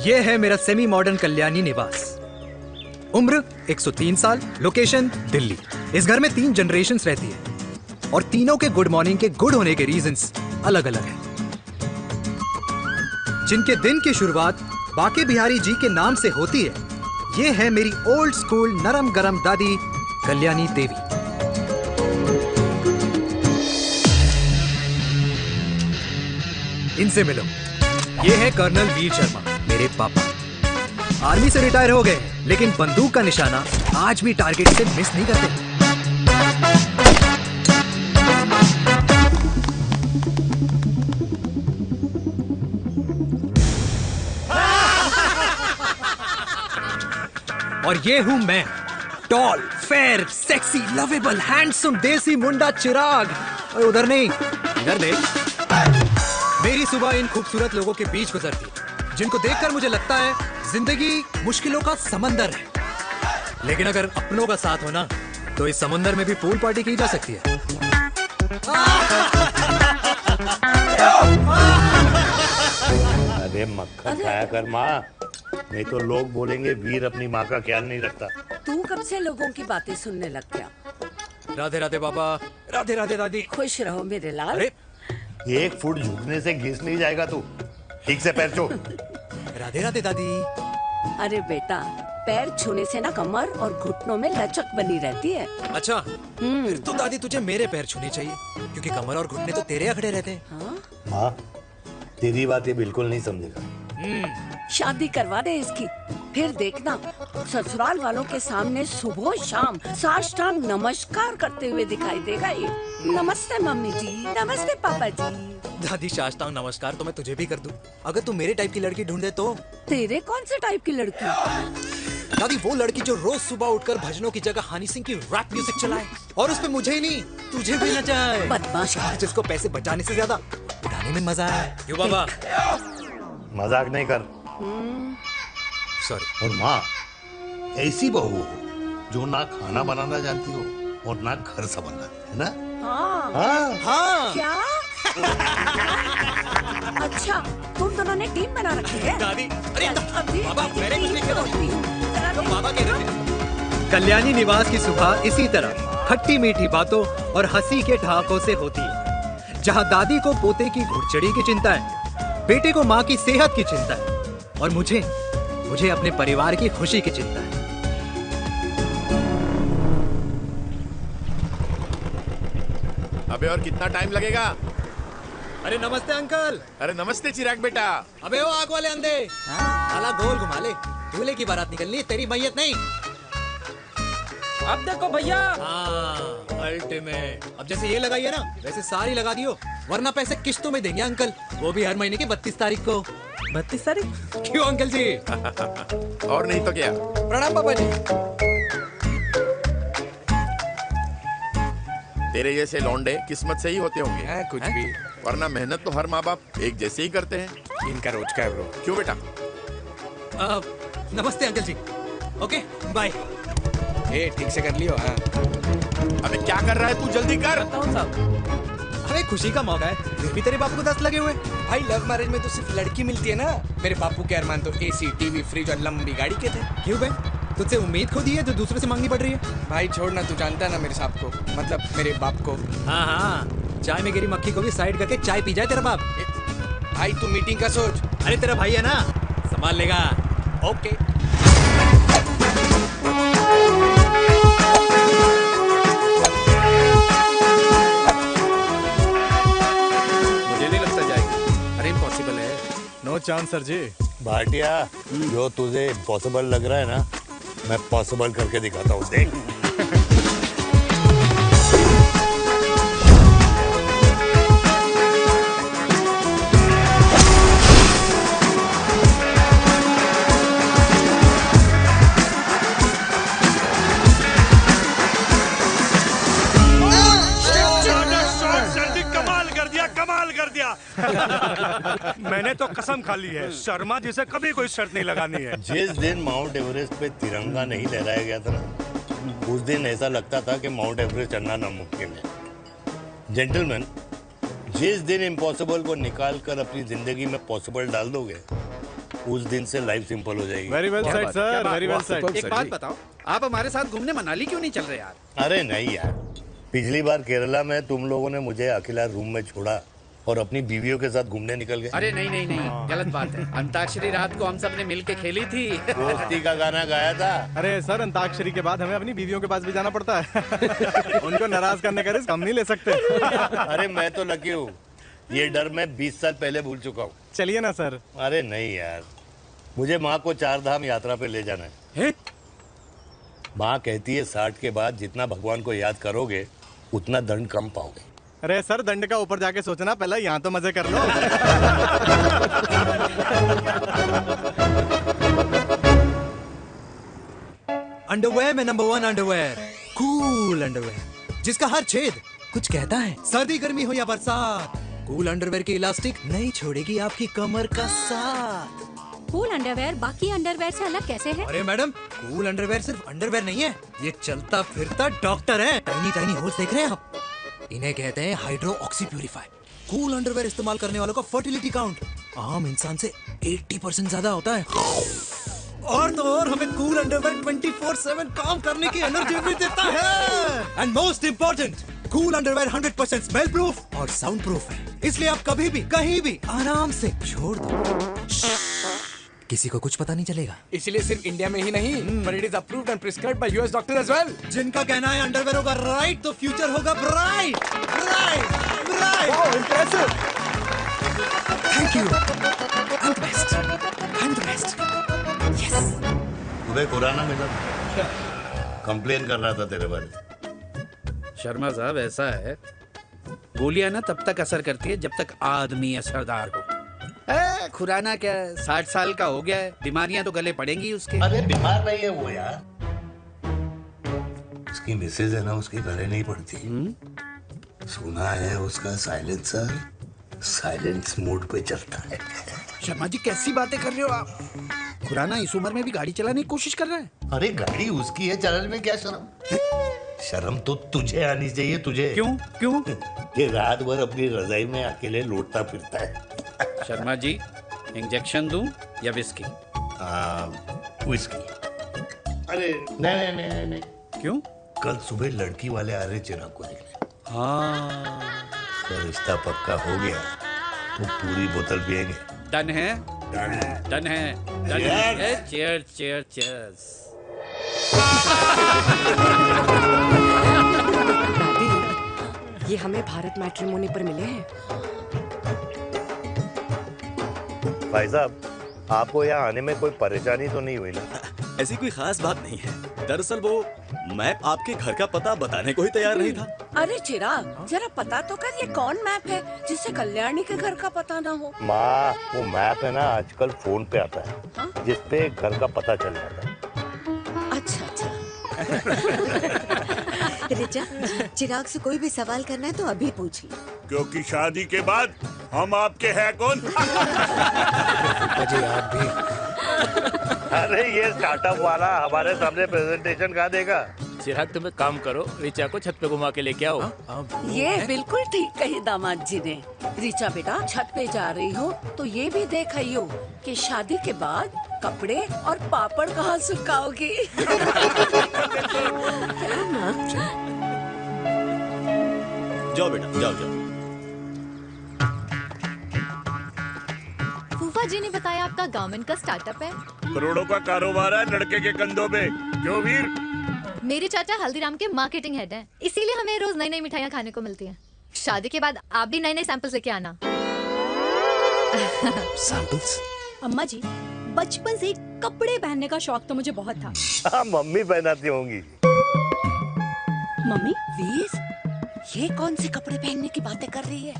ये है मेरा सेमी मॉडर्न कल्याणी निवास। उम्र 103 साल, लोकेशन दिल्ली। इस घर में 3 जनरेशन्स रहती है और तीनों के गुड मॉर्निंग के गुड होने के रीजंस अलग अलग हैं। जिनके दिन की शुरुआत बाके बिहारी जी के नाम से होती है, ये है मेरी ओल्ड स्कूल नरम गरम दादी कल्याणी देवी। इनसे मिलो, ये है कर्नल वीर शर्मा, मेरे पापा। आर्मी से रिटायर हो गए लेकिन बंदूक का निशाना आज भी टारगेट से मिस नहीं करते। और ये हूं मैं, tall, fair, sexy, lovable, handsome, desi मुंडा चिराग। और उधर नहीं, इधर देख। मेरी सुबह इन खूबसूरत लोगों के बीच गुजरती है जिनको देखकर मुझे लगता है जिंदगी मुश्किलों का समंदर है, लेकिन अगर अपनों का साथ हो ना तो इस समुंदर में भी पूल पार्टी की जा सकती है। अरे मक्खन खाया कर माँ, नहीं तो लोग बोलेंगे वीर अपनी माँ का ख्याल नहीं रखता। तू कब से लोगों की बातें सुनने लग गया? राधे राधे बाबा, राधे राधे दादी। खुश रहो मेरे लाल। अरे 1 फुट झुकने से घिस नहीं जाएगा तू, ठीक से पैर छू। राधे राधे दादी। अरे बेटा, पैर छूने से ना कमर और घुटनों में लचक बनी रहती है। अच्छा, फिर तो दादी तुझे मेरे पैर छूने चाहिए, क्योंकि कमर और घुटने तो तेरे अखड़े रहते हैं। हाँ? माँ, तेरी बात ये बिल्कुल नहीं समझेगा। शादी करवा दे इसकी, फिर देखना ससुराल वालों के सामने सुबह शाम साष्टांग नमस्कार करते हुए दिखाई देगा ये। नमस्ते मम्मी जी, नमस्ते पापा जी। दादी साष्टांग नमस्कार तो मैं तुझे भी कर दूं, अगर तू मेरे टाइप की लड़की ढूंढे तो। तेरे कौन से टाइप की लड़की? दादी वो लड़की जो रोज सुबह उठकर भजनों की जगह हनी सिंह की रैप म्यूजिक चलाए और उस पे मुझे ही नहीं तुझे भी नचाए। बदमाश, जिसको पैसे बचाने से ज्यादा उड़ाने में मजा है। क्यों बाबा? मजाक नहीं कर। सॉरी। और माँ, ऐसी बहू हो जो ना खाना बनाना जानती हो और ना घर संभालना, है ना? हाँ। हाँ हाँ क्या? अच्छा, तुम दोनों ने टीम बना रखी है? दादी, अरे अभी बाबा, मैंने कुछ नहीं किया। तो बाबा कह रहे थे। कल्याणी निवास की सुबह इसी तरह खट्टी मीठी बातों और हंसी के ठहाकों से होती है, जहाँ दादी को पोते की घुड़चड़ी की चिंता है, बेटे को माँ की सेहत की चिंता है और मुझे अपने परिवार की खुशी की चिंता है। अबे और कितना टाइम लगेगा? अरे नमस्ते अंकल। अरे नमस्ते चिराग बेटा। अबे वो आग वाले अंधे, साला गोल घुमा ले, दूल्हे की बारात निकलनी है, तेरी मैयत नहीं। अब देखो भैया। हाँ, अल्टीमेट। अब जैसे ये लगाई है ना, वैसे सारी लगा दियो, वरना पैसे किश्तों में देंगे अंकल, वो भी हर महीने की 32 तारीख को। 32 तारीख? क्यों अंकल जी? और नहीं तो क्या। प्रणाम पापा जी। तेरे जैसे लौंडे किस्मत से ही होते होंगे। कुछ भी, वरना मेहनत तो हर माँ बाप एक जैसे ही करते हैं। इनका रोज का है ब्रो। क्यों बेटा? नमस्ते अंकल जी। Okay bye. ए ठीक से कर लियो। हाँ अबे क्या कर रहा है तू, जल्दी कर। अरे खुशी का मौका है, फिर भी तेरे बापू को 10 लगे हुए। भाई लव मैरिज में तो सिर्फ लड़की मिलती है ना। मेरे बापू के अरमान तो एसी, टीवी, फ्रिज और लंबी गाड़ी के थे। क्यों बे, तुझसे उम्मीद खो दी है जो दूसरे से मांगनी पड़ रही है? भाई छोड़ना, तू जानता है ना मेरे साहब को, मतलब मेरे बाप को। हाँ हाँ, चाय में गिरी मक्खी को भी साइड करके चाय पी जाए तेरा बाप। भाई तू मीटिंग का सोच। अरे तेरा भाई है ना, संभाल लेगा। ओके। मुझे नहीं लगता जाएगी। अरे इम्पॉसिबल है। नो चांस सर जी। भाटिया, जो तुझे इम्पॉसिबल लग रहा है ना, मैं पॉसिबल करके दिखाता हूँ, देख। मैंने तो कसम खा ली है, शर्मा जी से कभी कोई शर्त नहीं लगानी है। जिस दिन माउंट एवरेस्ट पे तिरंगा नहीं लहराया गया था ना, उस दिन ऐसा लगता था कि माउंट एवरेस्ट चढ़ना नामुमकिन है। जेंटलमैन, जिस दिन इम्पॉसिबल को निकाल कर अपनी जिंदगी में पॉसिबल डाल दोगे, उस दिन से लाइफ सिंपल हो जाएगी। Very well said sir, very well said. एक बात बताओ, आप हमारे साथ घूमने मनाली क्यों नहीं चल रहे यार? अरे नहीं यार, पिछली बार केरला में तुम लोगों ने मुझे अकेला रूम में छोड़ा और अपनी बीवियों के साथ घूमने निकल गए। अरे नहीं नहीं नहीं, गलत बात है। अंताक्षरी रात को हम सब ने मिलके खेली थी। दोस्ती का गाना गाया था। अरे सर, अंताक्षरी के बाद हमें अपनी बीवियों के पास भी जाना पड़ता है। उनको नाराज करने का रिस्क हम नहीं ले सकते। अरे मैं तो लकी हूँ, ये डर मैं 20 साल पहले भूल चुका हूँ। चलिए ना सर। अरे नहीं यार, मुझे माँ को 4 धाम यात्रा पे ले जाना है। माँ कहती है 60 के बाद जितना भगवान को याद करोगे उतना दंड कम पाओगे। अरे सर, दंड का ऊपर जाके सोचना, पहले यहाँ तो मजे कर लो। अंडरवेयर में नंबर 1 अंडरवेयर, कूल अंडरवेयर, जिसका हर छेद कुछ कहता है। सर्दी गर्मी हो या बरसात, कूल अंडरवेयर की इलास्टिक नहीं छोड़ेगी आपकी कमर का साथ। कूल अंडरवेयर बाकी अंडरवेयर से अलग कैसे है? अरे मैडम, कूल अंडरवेयर सिर्फ अंडरवेयर नहीं है, ये चलता फिरता डॉक्टर है। टाइनी टाइनी होल्स देख रहे हैं आप? इन्हें कहते हैं hydro oxy purifier. Cool underwear इस्तेमाल करने वालों का फर्टिलिटी काउंट आम इंसान से 80% ज्यादा होता है। और तो और हमें कूल अंडरवेयर 24/7 काम करने की एनर्जी भी देता है। And most important, cool underwear 100% smell proof और साउंड प्रूफ है, इसलिए आप कभी भी कहीं भी आराम से छोड़ दो, किसी को कुछ पता नहीं चलेगा। इसलिए सिर्फ इंडिया में ही नहीं, but it is approved and prescribed by US doctor as well। जिनका कहना है अंडरवेयर होगा राइट तो फ्यूचर होगा bright, bright, bright. Oh, impressive. Thank you. I'm the best. I'm the best. Yes. तुम्हें खुराना मिला, कंप्लेन कर रहा था तेरे बारे में। शर्मा साहब, ऐसा है, गोलियां ना तब तक असर करती है जब तक आदमी असरदार हो। खुराना क्या, 60 साल का हो गया है, बीमारियां तो गले पड़ेंगी उसके। अरे बीमार नहीं है वो यार, उसकी मिसेज है ना, उसके गले नहीं पड़ती। सुना है उसका साइलेंसर साइलेंस मोड पे चलता है। शर्मा जी, कैसी बातें कर रहे हो आप? खुराना इस उम्र में भी गाड़ी चलाने की कोशिश कर रहा है। अरे गाड़ी उसकी है, चलाने में क्या शर्म? शर्म तो तुझे आनी चाहिए, तुझे। क्यों क्यों? ये रात भर अपनी रजाई में अकेले लौटता फिरता है। शर्मा जी, इंजेक्शन दूं या विस्की? विस्की। अरे नहीं नहीं नहीं नहीं। क्यों? कल सुबह लड़की वाले आ रहे चिराग को देखने। हाँ, तो रिश्ता पक्का हो गया तो पूरी बोतल पिएंगे। डन है, डन है, डन है, डन है। Cheers, cheers, cheers. ये हमें भारत मैट्रिमोनी पर मिले हैं। भाई साहब, आपको यहाँ आने में कोई परेशानी तो नहीं हुई ना? ऐसी कोई खास बात नहीं है। दरअसल वो मैप आपके घर का पता बताने को ही तैयार नहीं था। अरे चिराग, जरा पता तो कर, ये कौन मैप है जिससे कल्याणी के घर का पता ना हो? माँ, वो मैप है ना आजकल फोन पे आता है, जिसपे घर का पता चल जाता है। अच्छा अच्छा। रिचा, चिराग से कोई भी सवाल करना है तो अभी पूछिए, क्योंकि शादी के बाद हम आपके हैं कौन? अजय आप भी। अरे ये स्टार्टअप वाला हमारे सामने प्रेजेंटेशन कहाँ देगा? चिराग, तुम एक काम करो, रिचा को छत पे घुमा के लेके आओ। ये बिल्कुल ठीक कही दामाद जी ने। रिचा बेटा, छत पे जा रही हो तो ये भी देख आइयो कि शादी के बाद कपड़े और पापड़ कहाँ सुखाओगी। जाओ बेटा, जाओ जाओ। फूफा जी ने बताया आपका गवर्नमेंट का स्टार्टअप है। करोड़ों का कारोबार है लड़के के कंधों पे। क्यों वीर? मेरे चाचा हल्दीराम के मार्केटिंग हेड हैं, इसीलिए हमें रोज नई नई मिठाइयाँ खाने को मिलती हैं। शादी के बाद आप भी नए नए सैंपल्स लेके आना। सैंपल्स? अम्मा जी, बचपन से ही कपड़े पहनने का शौक तो मुझे बहुत था। हाँ, मम्मी पहनाती होंगी। मम्मी? वीर, ये कौन से कपड़े पहनने की बातें कर रही है?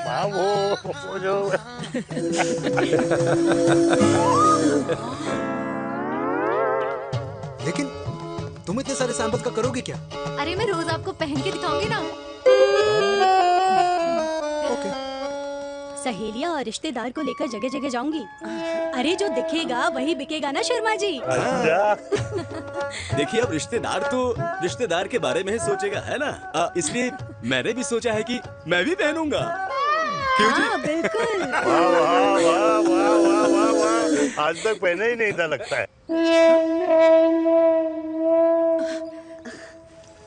माँ, वो जो लेकिन तुम इतने सारे सैंपल्स का करोगे क्या? अरे मैं रोज आपको पहन के दिखाऊंगी ना। ओके। सहेलियां और रिश्तेदार को लेकर जगह जगह जाऊंगी। अरे जो दिखेगा वही बिकेगा ना शर्मा जी। देखिए, अब रिश्तेदार तो रिश्तेदार के बारे में ही सोचेगा, है ना? इसलिए मैंने भी सोचा है कि मैं भी पहनूंगा। क्यों जी? हाँ, बिल्कुल। वाह वाह वाह वाह वाह वाह। आज तक पहने ही नहीं था लगता है।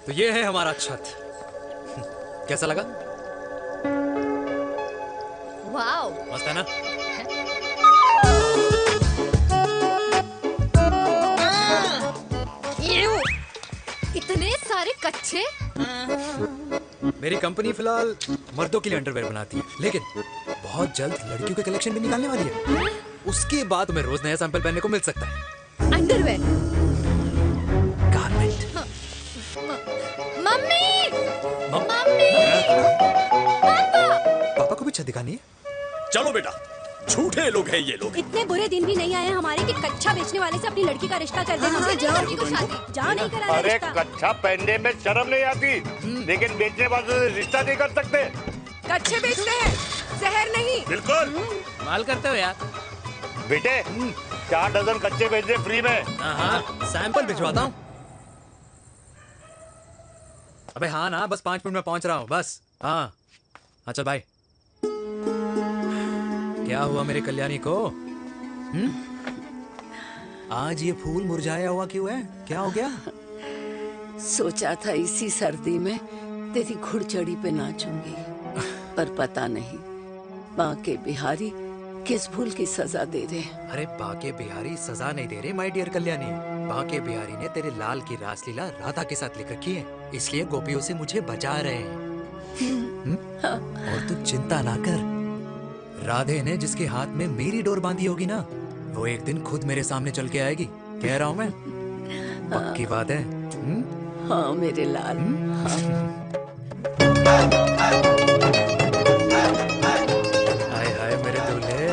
तो ये है हमारा छत। कैसा लगा? वाओ, मस्त है ना? इतने सारे कच्चे। मेरी कंपनी फिलहाल मर्दों के लिए अंडरवेयर बनाती है, लेकिन बहुत जल्द लड़कियों के कलेक्शन भी निकालने वाली है। उसके बाद तुम्हें रोज नया सैंपल पहनने को मिल सकता है। अंडरवेयर? गारमेंट। मम्मी, मम्मी, पापा को भी छत दिखानी है। चलो बेटा, झूठे लोग हैं ये लोग। इतने बुरे दिन भी नहीं आए हमारे कि कच्चा बेचने वाले से अपनी लड़की का रिश्ता कर देना। जाओ नहीं करा अरे रिश्ता। कच्चा पहनने में शर्म नहीं आती, लेकिन बेचने वालों से रिश्ता नहीं कर सकते। कच्चे बेचते हैं, जहर नहीं। बिल्कुल माल करते हो यार। बेटे 4 डजन कच्चे भेज दे फ्री में। सैंपल भिजवाता हूँ। अबे हाँ ना, बस 5 मिनट में पहुंच रहा हूँ बस। हाँ चल भाई। क्या हुआ मेरे कल्याणी को? आज ये फूल मुरझाया हुआ क्यों है? क्या हो गया? सोचा था इसी सर्दी में तेरी घुड़चड़ी पे नाचूंगी, पर पता नहीं बाके बिहारी किस भूल की सजा दे रहे। अरे बाके बिहारी सजा नहीं दे रहे माय डियर कल्याणी। बाके बिहारी ने तेरे लाल की रासलीला राधा के साथ लिख रखी है, इसलिए गोपियों से मुझे बचा रहे हैं। और तू चिंता ना कर, राधे ने जिसके हाथ में मेरी डोर बांधी होगी ना, वो एक दिन खुद मेरे सामने चल के आएगी। कह रहा हूँ मैं, पक्की बात है। हाँ मेरे लाल। हाय हाय मेरे दूल्हे,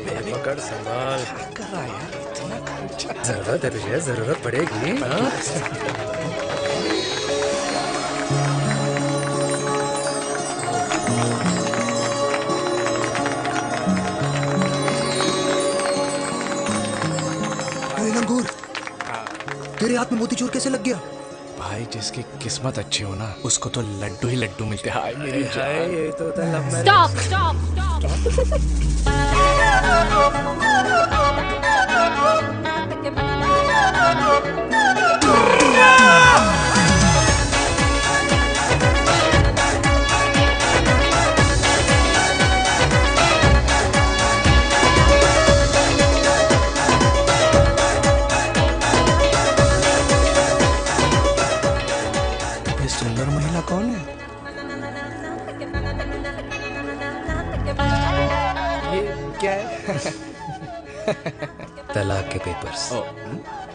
मेरे पकड़ संभाल। कर रहा है यार, इतना खर्चा। जरूरत है तुझे, जरूरत पड़ेगी। तेरे हाथ में मोतीचूर कैसे लग गया? भाई जिसकी किस्मत अच्छी हो ना, उसको तो लड्डू ही लड्डू मिलते हैं। हाय मेरी जान। ये तो स्टॉप स्टॉप। ये सुंदर महिला कौन है? ये क्या है? तलाक के पेपर्स।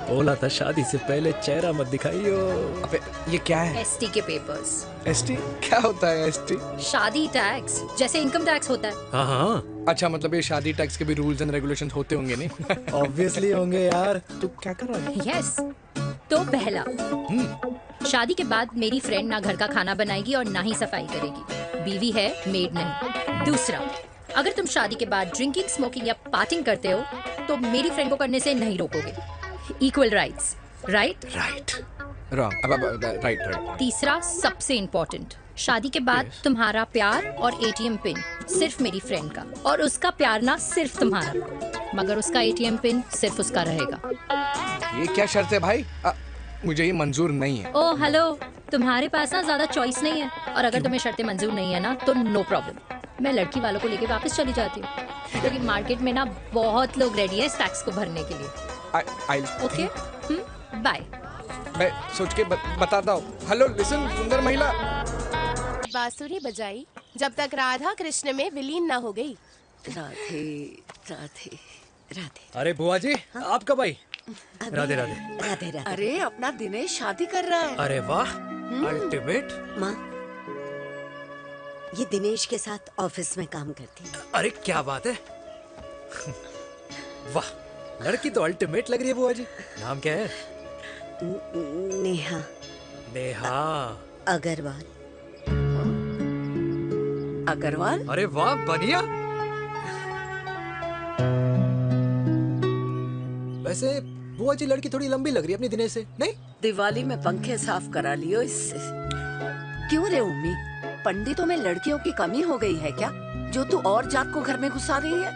बोला था शादी से पहले चेहरा मत दिखाइयो। अबे ये क्या है? एसटी के पेपर्स। एसटी क्या होता है? एसटी शादी टैक्स, जैसे इनकम टैक्स होता है। हाँ अच्छा, मतलब ये शादी टैक्स के भी रूल्स एंड रेगुलेशंस होते होंगे नहीं? ऑब्वियसली होंगे यार। तू क्या कर रहा है? यस। तो पहला, शादी के बाद मेरी फ्रेंड ना घर का खाना बनाएगी और ना ही सफाई करेगी, बीवी है, मेड नहीं। दूसरा, अगर तुम शादी के बाद ड्रिंकिंग, स्मोकिंग या पार्टिंग करते हो तो मेरी फ्रेंड को करने से नहीं रोकोगे। Equal rights, right? Right. Wrong. Right. तीसरा, सबसे इम्पोर्टेंट, शादी के बाद तुम्हारा प्यार और एटीएम पिन सिर्फ मेरी फ्रेंड का, और उसका प्यार ना सिर्फ तुम्हारा, मगर उसका एटीएम पिन सिर्फ उसका रहेगा। ये क्या शर्त है भाई? मुझे ये मंजूर नहीं है। ओ हेलो, तुम्हारे पास ना ज्यादा चॉइस नहीं है, और अगर तुम्हें शर्तें मंजूर नहीं है ना तो नो प्रॉब्लम, मैं लड़की वालों को लेके वापस चली जाती हूँ, क्योंकि मार्केट में ना बहुत लोग रेडी है इस टैक्स को भरने के लिए। Okay, bye. मैं सोच के बताता हूँ। हेलो लिसन, सुंदर महिला। बांसुरी बजाई जब तक राधा कृष्ण में विलीन न हो गई। राधे राधे राधे। अरे बुआ जी, आप कब आई? राधे राधे। राधे राधे। अरे अपना दिनेश शादी कर रहा है। अरे वाह, अल्टीमेट। माँ, ये दिनेश के साथ ऑफिस में काम करती है। अरे क्या बात है। वाह, लड़की तो अल्टीमेट लग रही है बुआ जी। नाम क्या है? नेहा। नेहा अग्रवाल। अग्रवाल? अरे वाह, बढ़िया। वैसे बुआ जी लड़की थोड़ी लंबी लग रही है अपनी दिनेश से, नहीं? दिवाली में पंखे साफ करा लियो इससे। क्यों रे उम्मी, पंडितों में लड़कियों की कमी हो गई है क्या, जो तू और जात को घर में घुसा रही है?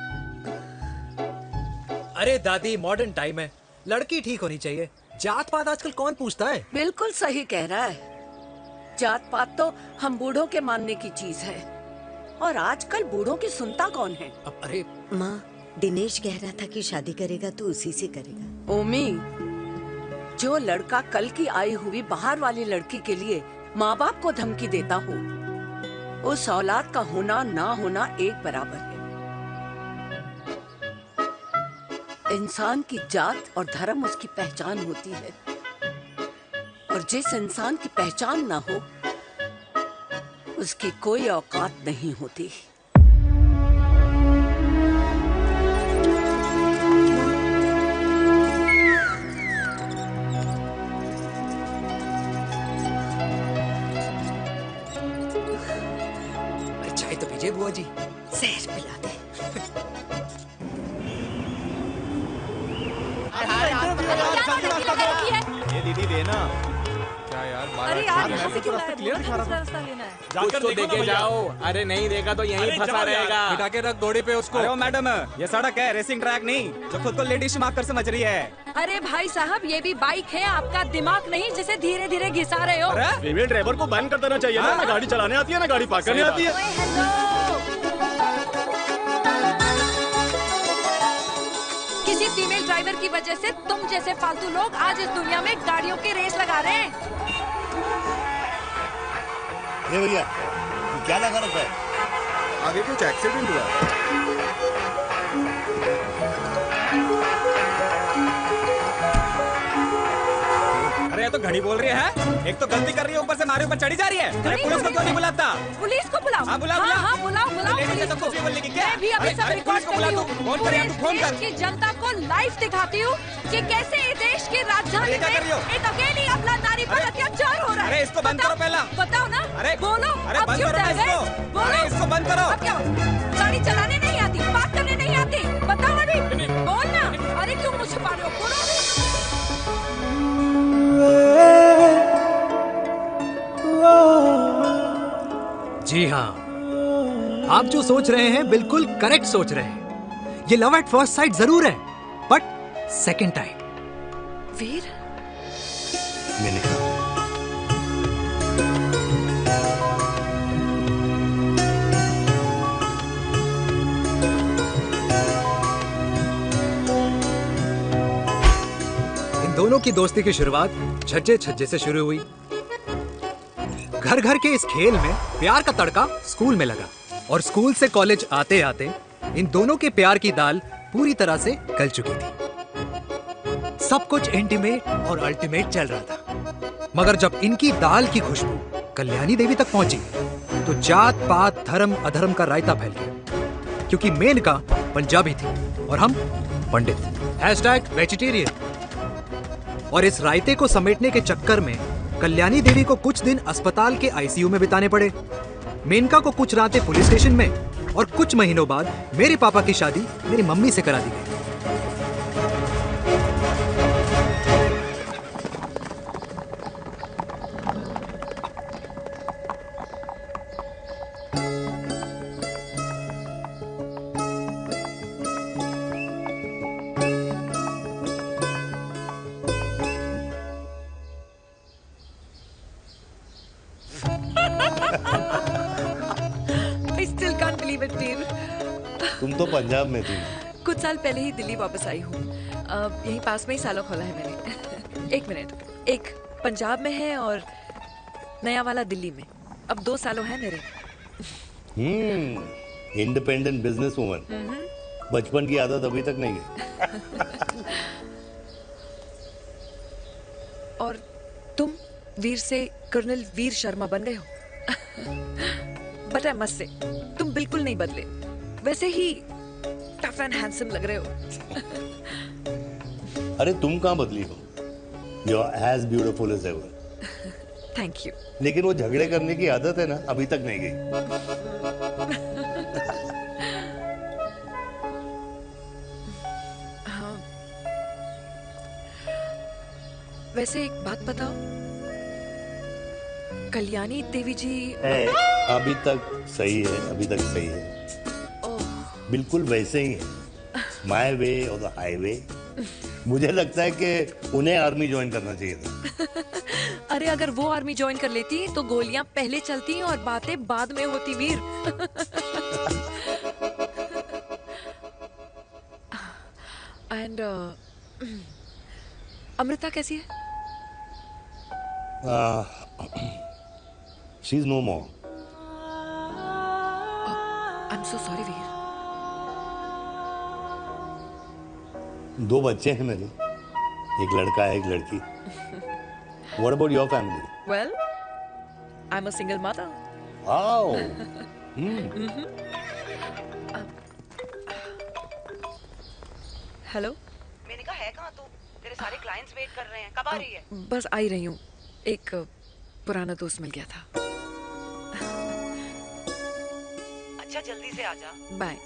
अरे दादी, मॉडर्न टाइम है, लड़की ठीक होनी चाहिए। जात पात आजकल कौन पूछता है? बिल्कुल सही कह रहा है। जात पात तो हम बूढ़ों के मानने की चीज है, और आजकल बूढ़ों की सुनता कौन है? अरे माँ, दिनेश कह रहा था कि शादी करेगा तो उसी से करेगा। ओमी, जो लड़का कल की आई हुई बाहर वाली लड़की के लिए माँ बाप को धमकी देता हो, उस औलाद का होना ना होना एक बराबर है। इंसान की जात और धर्म उसकी पहचान होती है, और जिस इंसान की पहचान ना हो उसकी कोई औकात नहीं होती। चाय तो पीजिए बुआ जी। जहर पिला दे। ये दीदी देना। क्या यार, अरे यार, यहाँ से क्यों लाए? क्लियर दिखा रहा रास्ता लेना है। कुछ तो देके जाओ। अरे नहीं देगा तो यहीं फंसा रहेगा। बिठा के रख घोड़े पे उसको। अरे मैडम, ये सड़क है, रेसिंग ट्रैक नहीं जो खुद को लेडी शिमाक कर समझ रही है। अरे भाई साहब, ये भी बाइक है, आपका दिमाग नहीं जिसे धीरे धीरे घिसा रहे हो। फीमेल ड्राइवर को बैन कर देना चाहिए ना गाड़ी चलाने आती है ना गाड़ी पार्क करने आती है। किसी फीमेल ड्राइवर की वजह से तुम जैसे फालतू लोग आज इस दुनिया में गाड़ियों की रेस लगा रहे हैं। ये भैया, ये क्या लगा रखा है? आगे कुछ एक्सीडेंट हुआ। अरे ये तो घड़ी बोल रही है, एक तो गलती कर रही है, ऊपर से हमारे ऊपर चढ़ी जा रही है। अरे पुलिस को क्यों नहीं बुलाता? पुलिस को बुलाओ। हाँ, बुलाओ, हाँ, बुलाओ लेडीज से तो कुछ भी बोलने की क्या? मैं भी अभी सब अरे रिकॉर्ड पुलिस को बुला कर तू, रही हूँ। फोन कर या तू फोन कर। देश की जनता को लाइव दिखाती हूँ कि कैसे इस देश की राजधानी अरे क्या कर रही हो? में एक अकेली अबला नारी पर अत्याचार हो रहा है। अरे इसको बंद करो पहला। बताओ ना। अरे बोलो। अरे अब बंद क्यों करो ना डर गए? इसको। बोलो। अरे इसको बंद करो। अब क्या? गाड़ी चलाने नहीं आती, बात करने नहीं आती, बताओ अभी। बोल ना। अरे क्यों मुझे छुपा रहे हो? बोलो। जी हाँ, आप जो सोच रहे हैं बिल्कुल करेक्ट सोच रहे हैं। ये लव एट फर्स्ट साइट जरूर है, बट सेकंड टाइम। वीर, मैंने कहा इन दोनों की दोस्ती की शुरुआत छज्जे छज्जे से शुरू हुई। घर घर के इस खेल में प्यार का तड़का स्कूल में लगा, और स्कूल से कॉलेज आते आते इन दोनों के प्यार की दाल पूरी तरह से गल चुकी थी। सब कुछ इंटीमेट और अल्टीमेट चल रहा था, मगर जब इनकी दाल की खुशबू कल्याणी देवी तक पहुंची तो जात पात धर्म अधर्म का रायता फैल गया, क्योंकि मेनका पंजाबी थी और हम पंडित। #वेजिटेरियन। और इस रायते को समेटने के चक्कर में कल्याणी देवी को कुछ दिन अस्पताल के आईसीयू में बिताने पड़े। मेनका को कुछ रातें पुलिस स्टेशन में, और कुछ महीनों बाद मेरे पापा की शादी मेरी मम्मी से करा दी गई। I still can't believe it, वीर। तुम तो पंजाब में थी। कुछ साल पहले ही दिल्ली वापस आई हूँ। यहीं पास में ही सालों खोला है मैंने। एक मिनट, एक पंजाब में है और नया वाला दिल्ली में। अब 2 सालों है मेरे। Independent business woman. बचपन की आदत अभी तक नहीं है। और तुम वीर से कर्नल वीर शर्मा बन गए हो। बट आई मस्ट से, तुम बिल्कुल नहीं बदले, वैसे ही टफ एंड हैंडसम लग रहे हो। अरे तुम कहाँ बदली हो? You are as beautiful as ever. Thank you. लेकिन वो झगड़े करने की आदत है ना, अभी तक नहीं गई। हाँ। वैसे एक बात बताओ, कल्याणी देवी जी अभी तक सही है, अभी तक सही है। बिल्कुल वैसे ही है माय वे और द हाईवे। मुझे लगता है कि उन्हें आर्मी ज्वाइन करना चाहिए था। अरे अगर वो आर्मी ज्वाइन कर लेती तो गोलियां पहले चलती और बातें बाद में होती वीर। एंड अमृता कैसी है? She is no more. I am so sorry Veer. 2 बच्चे हैं मेरे, एक लड़का है एक लड़की। What about your family? Well, I'm a single mother. Wow. Hello. मैंने कहा है कहाँ तू? तेरे सारे क्लाइंट्स वेट कर रहे हैं, कब आ रही है? बस आ ही रही हूँ, एक पुराना दोस्त मिल गया था। अच्छा जल्दी से आ जा। बाय।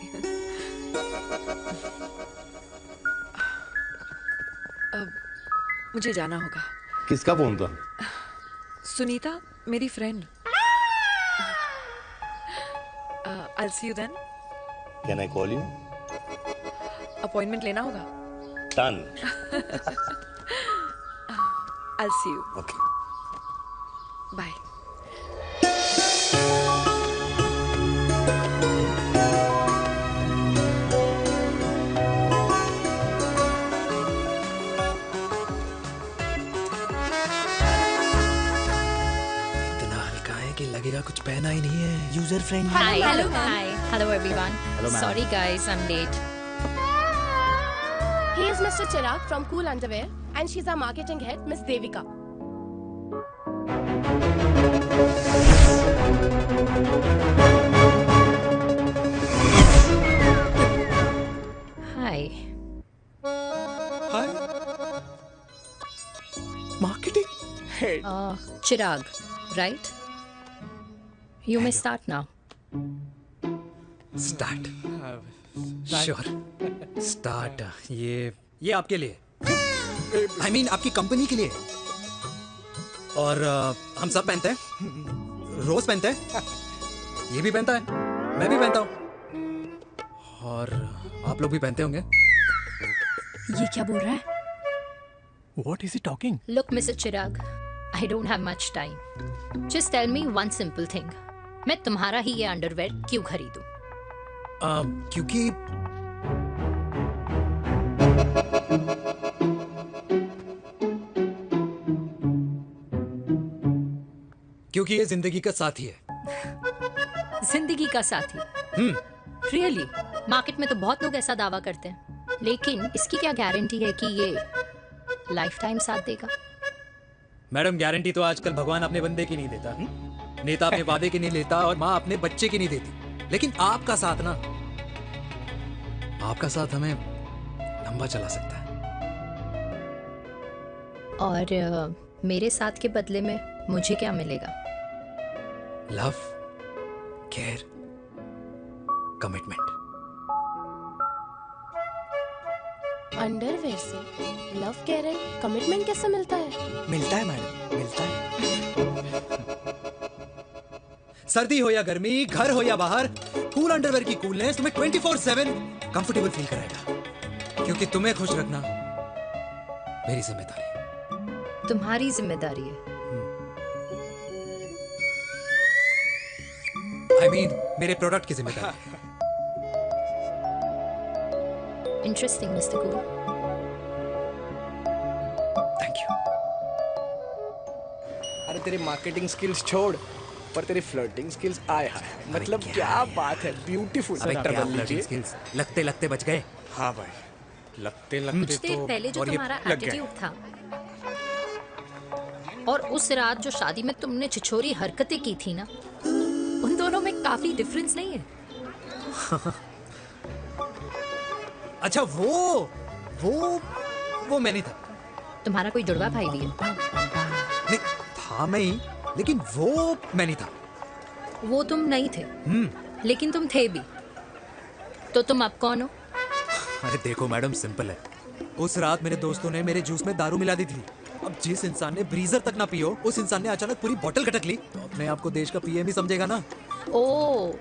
अब मुझे जाना होगा। किसका फोन था? सुनीता, मेरी friend. I'll see you then. Can I call you? Appointment लेना होगा। Done. I'll see you. Okay. Bye. लगेगा कुछ पहना ही नहीं है। User friendly. Hello everyone. Hello, ma'am. Sorry guys, I'm late. He is Mr. Chirag from Cool Underwear and she's our marketing head, Miss Devika. Hi. Hi. Marketing head. Chirag, right? You may start now. Start. Sure. Start. ये आपके लिए। I mean आपकी company के लिए। और हम सब पहनते हैं। रोज पहनते हैं। ये भी पहनता है। मैं भी पहनता हूँ। और आप लोग भी पहनते होंगे। ये क्या बोल रहा है? What is he talking? Look, Mr. Chirag, I don't have much time. Just tell me one simple thing. मैं तुम्हारा ही ये अंडरवेयर क्यों खरीदूं? क्योंकि ये जिंदगी का साथी है। जिंदगी का साथी? Really? मार्केट में तो बहुत लोग ऐसा दावा करते हैं, लेकिन इसकी क्या गारंटी है कि ये लाइफ टाइम साथ देगा? मैडम, गारंटी तो आजकल भगवान अपने बंदे की नहीं देता। नेता अपने वादे की नहीं लेता और माँ अपने बच्चे की नहीं देती। लेकिन आपका साथ ना, आपका साथ हमें लंबा चला सकता है। और मेरे साथ के बदले में मुझे क्या मिलेगा? Love, care, commitment. अंडरवेयर से लव, केयर एंड कमिटमेंट कैसे मिलता है? मिलता है मैडम, मिलता है। सर्दी हो या गर्मी, घर हो या बाहर, कूल अंडरवेयर की कूलनेस तुम्हें 24/7 कंफर्टेबल फील कराएगा। क्योंकि तुम्हें खुश रखना मेरी जिम्मेदारी है। तुम्हारी जिम्मेदारी है? I mean, मेरे प्रोडक्ट की जिम्मेदारी है। Interesting, Mr. Cool. Thank you. अरे तेरी मार्केटिंग स्किल्स छोड़, पर तेरी फ्लर्टिंग स्किल्स आए हाय, मतलब क्या बात है, ब्यूटीफुल। स्किल्स लगते लगते बच गए। हाँ भाई, लगते लगते कुछ देर पहले जो तुम्हारा एटीट्यूड था और उस रात जो शादी में तुमने छिछोरी हरकतें की थी ना, उन दोनों में काफी डिफरेंस नहीं है? अच्छा, वो मैं नहीं था। तुम्हारा कोई जुड़वा भाई भी है? नहीं था मैं ही, लेकिन वो मैं नहीं था। वो तुम नहीं थे, लेकिन तुम थे भी। तो तुम अब कौन हो? अरे देखो मैडम, सिंपल है। उस रात मेरे दोस्तों ने मेरे जूस में दारू मिला दी थी। अब जिस इंसान ने ब्रीजर तक ना पियो, उस इंसान ने अचानक पूरी बोतल खटक ली, तो अपने आप को देश का पीएम ही समझेगा ना। ओ,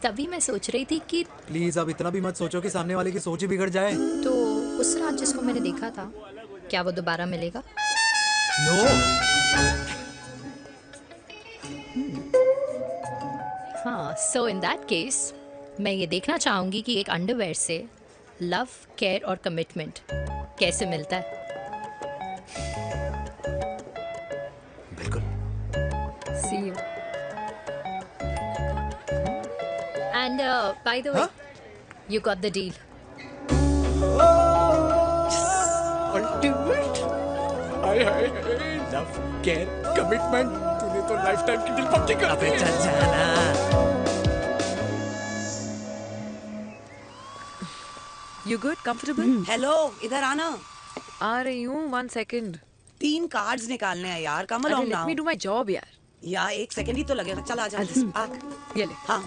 तभी मैं सोच रही थी कि प्लीज अब इतना भी मत सोचो कि सामने वाले की सोच ही बिगड़ जाए। तो उस रात जिसको मैंने देखा था, क्या वो दोबारा मिलेगा? नो। हाँ, सो इन दैट केस मैं ये देखना चाहूंगी कि एक अंडरवेयर से लव, केयर और कमिटमेंट कैसे मिलता है। बिल्कुल। See you. And by the way, you got the deal. Ultimate. Hi hi hi, love, care, commitment, तूने तो लाइफ टाइम की डील पक्की कर दी। चल जाना। You good? Comfortable? हेलो, इधर आना। आ रही हूँ, 1 second. 3 कार्ड्स निकालने हैं यार, कम अरे along let now। me do my job यार। यार 1 सेकंड ही तो लगेगा, चल आजा। आ। ये ले। हाँ।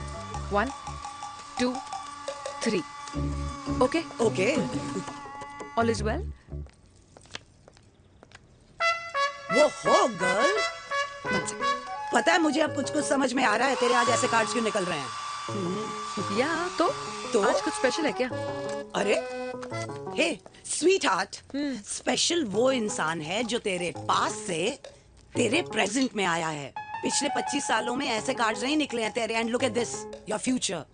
1, 2, 3. Okay? Okay. All is well? वो हो गर्ल। पता है मुझे अब कुछ कुछ समझ में आ रहा है, तेरे आज ऐसे कार्ड्स क्यों निकल रहे हैं। या तो आज कुछ स्पेशल है क्या? अरे हे स्वीट हार्ट, स्पेशल वो इंसान है जो तेरे पास से तेरे प्रेजेंट में आया है। पिछले 25 सालों में ऐसे कार्ड्स नहीं निकले हैं तेरे। And look at this, your future.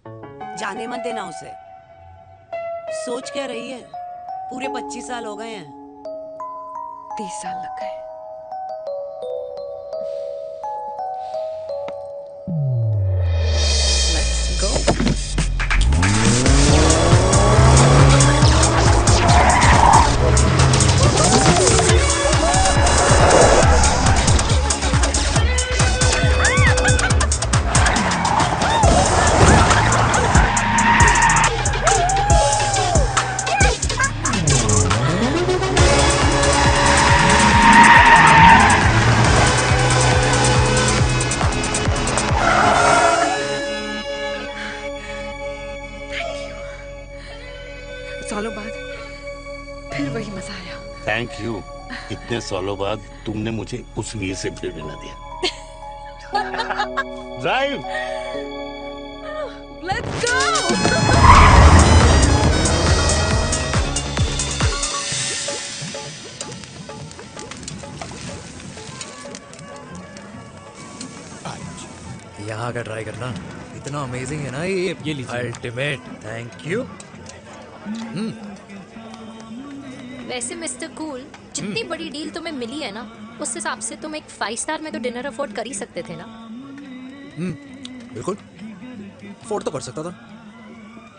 जाने मत देना उसे। सोच क्या रही है, पूरे 25 साल हो गए हैं। 30 साल लग गए। Let's go. सालों बाद फिर वही मजा आया। Thank you. इतने सालों बाद तुमने मुझे उस वीर से फिर मिला दिया। ड्राइव। Let's go. यहाँ का ट्राई करना, इतना अमेजिंग है ना ये लीजिए। अल्टीमेट। Thank you. वैसे मिस्टर कूल, जितनी बड़ी डील तुम्हें मिली है ना, उस हिसाब से तुम एक 5 स्टार में तो डिनर अफोर्ड कर ही सकते थे ना। बिल्कुल अफोर्ड तो कर सकता था,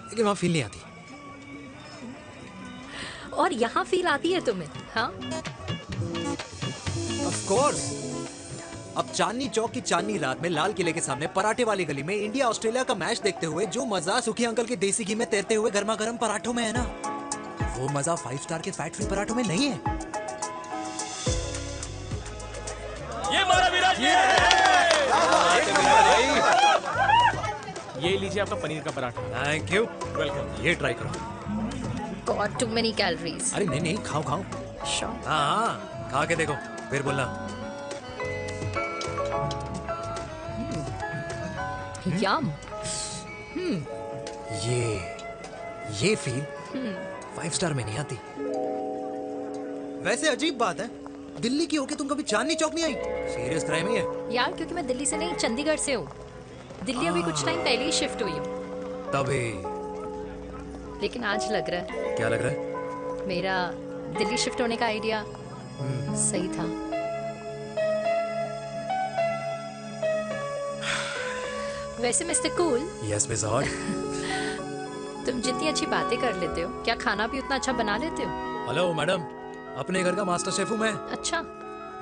लेकिन वहाँ फील नहीं आती। और यहाँ फील आती है तुम्हें? हाँ, ऑफ कोर्स। अब चांदनी चौक की चांदनी रात में लाल किले के सामने पराठे वाली गली में इंडिया ऑस्ट्रेलिया का मैच देखते हुए जो मजा सुखी अंकल के देसी घी में तैरते हुए गर्मा गर्म पराठों में है ना, वो मजा 5 स्टार के फैट फ्री पराठों में नहीं है। ये हमारा विराज। ये लीजिए आपका पनीर का पराठा। Thank you. वेलकम। ये ट्राई करो। God too many calories. अरे नहीं नहीं, खाओ खाओ। श्योर। हाँ, खा के देखो फिर बोलना। यम। ये फील 5 स्टार में नहीं आती। वैसे अजीब बात है, दिल्ली की होके तुम कभी चांदनी चौक नहीं आई? सीरियस क्राइम ही है यार, क्योंकि मैं दिल्ली से नहीं चंडीगढ़ से हूँ। दिल्ली अभी कुछ टाइम पहले ही शिफ्ट हुई हूँ। तभी। लेकिन आज लग रहा है, क्या लग रहा है? मेरा दिल्ली शिफ्ट होने का आइडिया सही था। वैसे mister cool. Yes miss hot. तुम जितनी अच्छी बातें कर लेते हो, क्या खाना भी उतना अच्छा बना लेते हो? हेलो मैडम, अपने घर का मास्टर शेफ हूँ मैं। अच्छा।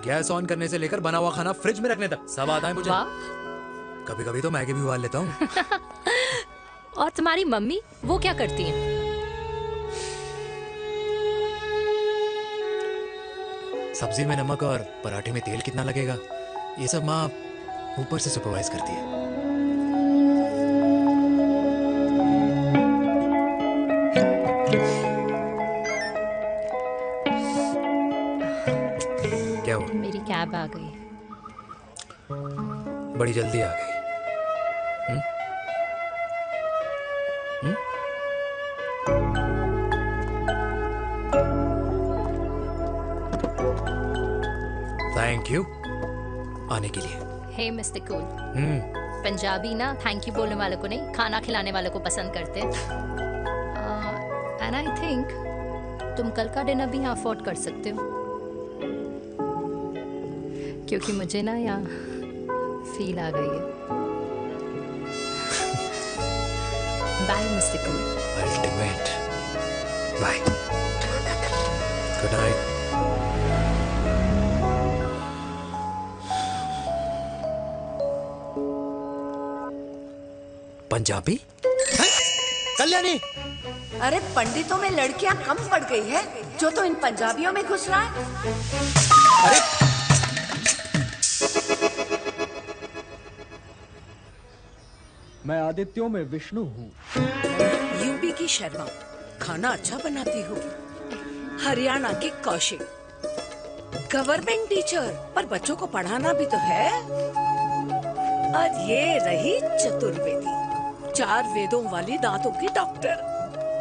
गैस ऑन करने से लेकर बना हुआ खाना फ्रिज में रखने तक सब आता है मुझे। कभी कभी तो मैगी भी उबाल लेता हूँ। और तुम्हारी मम्मी, वो क्या करती है? सब्जी में नमक और पराठे में तेल कितना लगेगा, ये सब माँ ऊपर से सुपरवाइज करती है। क्या हुआ? मेरी कैब आ गई। बड़ी जल्दी आ गई। थैंक यू आने के लिए। हे मिस्टर कूल, पंजाबी ना थैंक यू बोलने वालों को नहीं, खाना खिलाने वालों को पसंद करते हैं। एंड आई थिंक तुम कल का डिनर भी यहाँ अफोर्ड कर सकते हो, क्योंकि मुझे ना यहाँ फील आ गई है। Bye mister cool. Ultimate. Bye. Good night. Punjabi? Kalyani! अरे पंडितों में लड़कियां कम पड़ गई है जो तो इन पंजाबियों में घुस रहा है। अरे मैं आदित्यों में विष्णु हूँ। यूपी की शर्मा, खाना अच्छा बनाती होगी। हरियाणा की कौशिक, गवर्नमेंट टीचर, पर बच्चों को पढ़ाना भी तो है। और ये रही चतुर्वेदी, 4 वेदों वाली दांतों की डॉक्टर।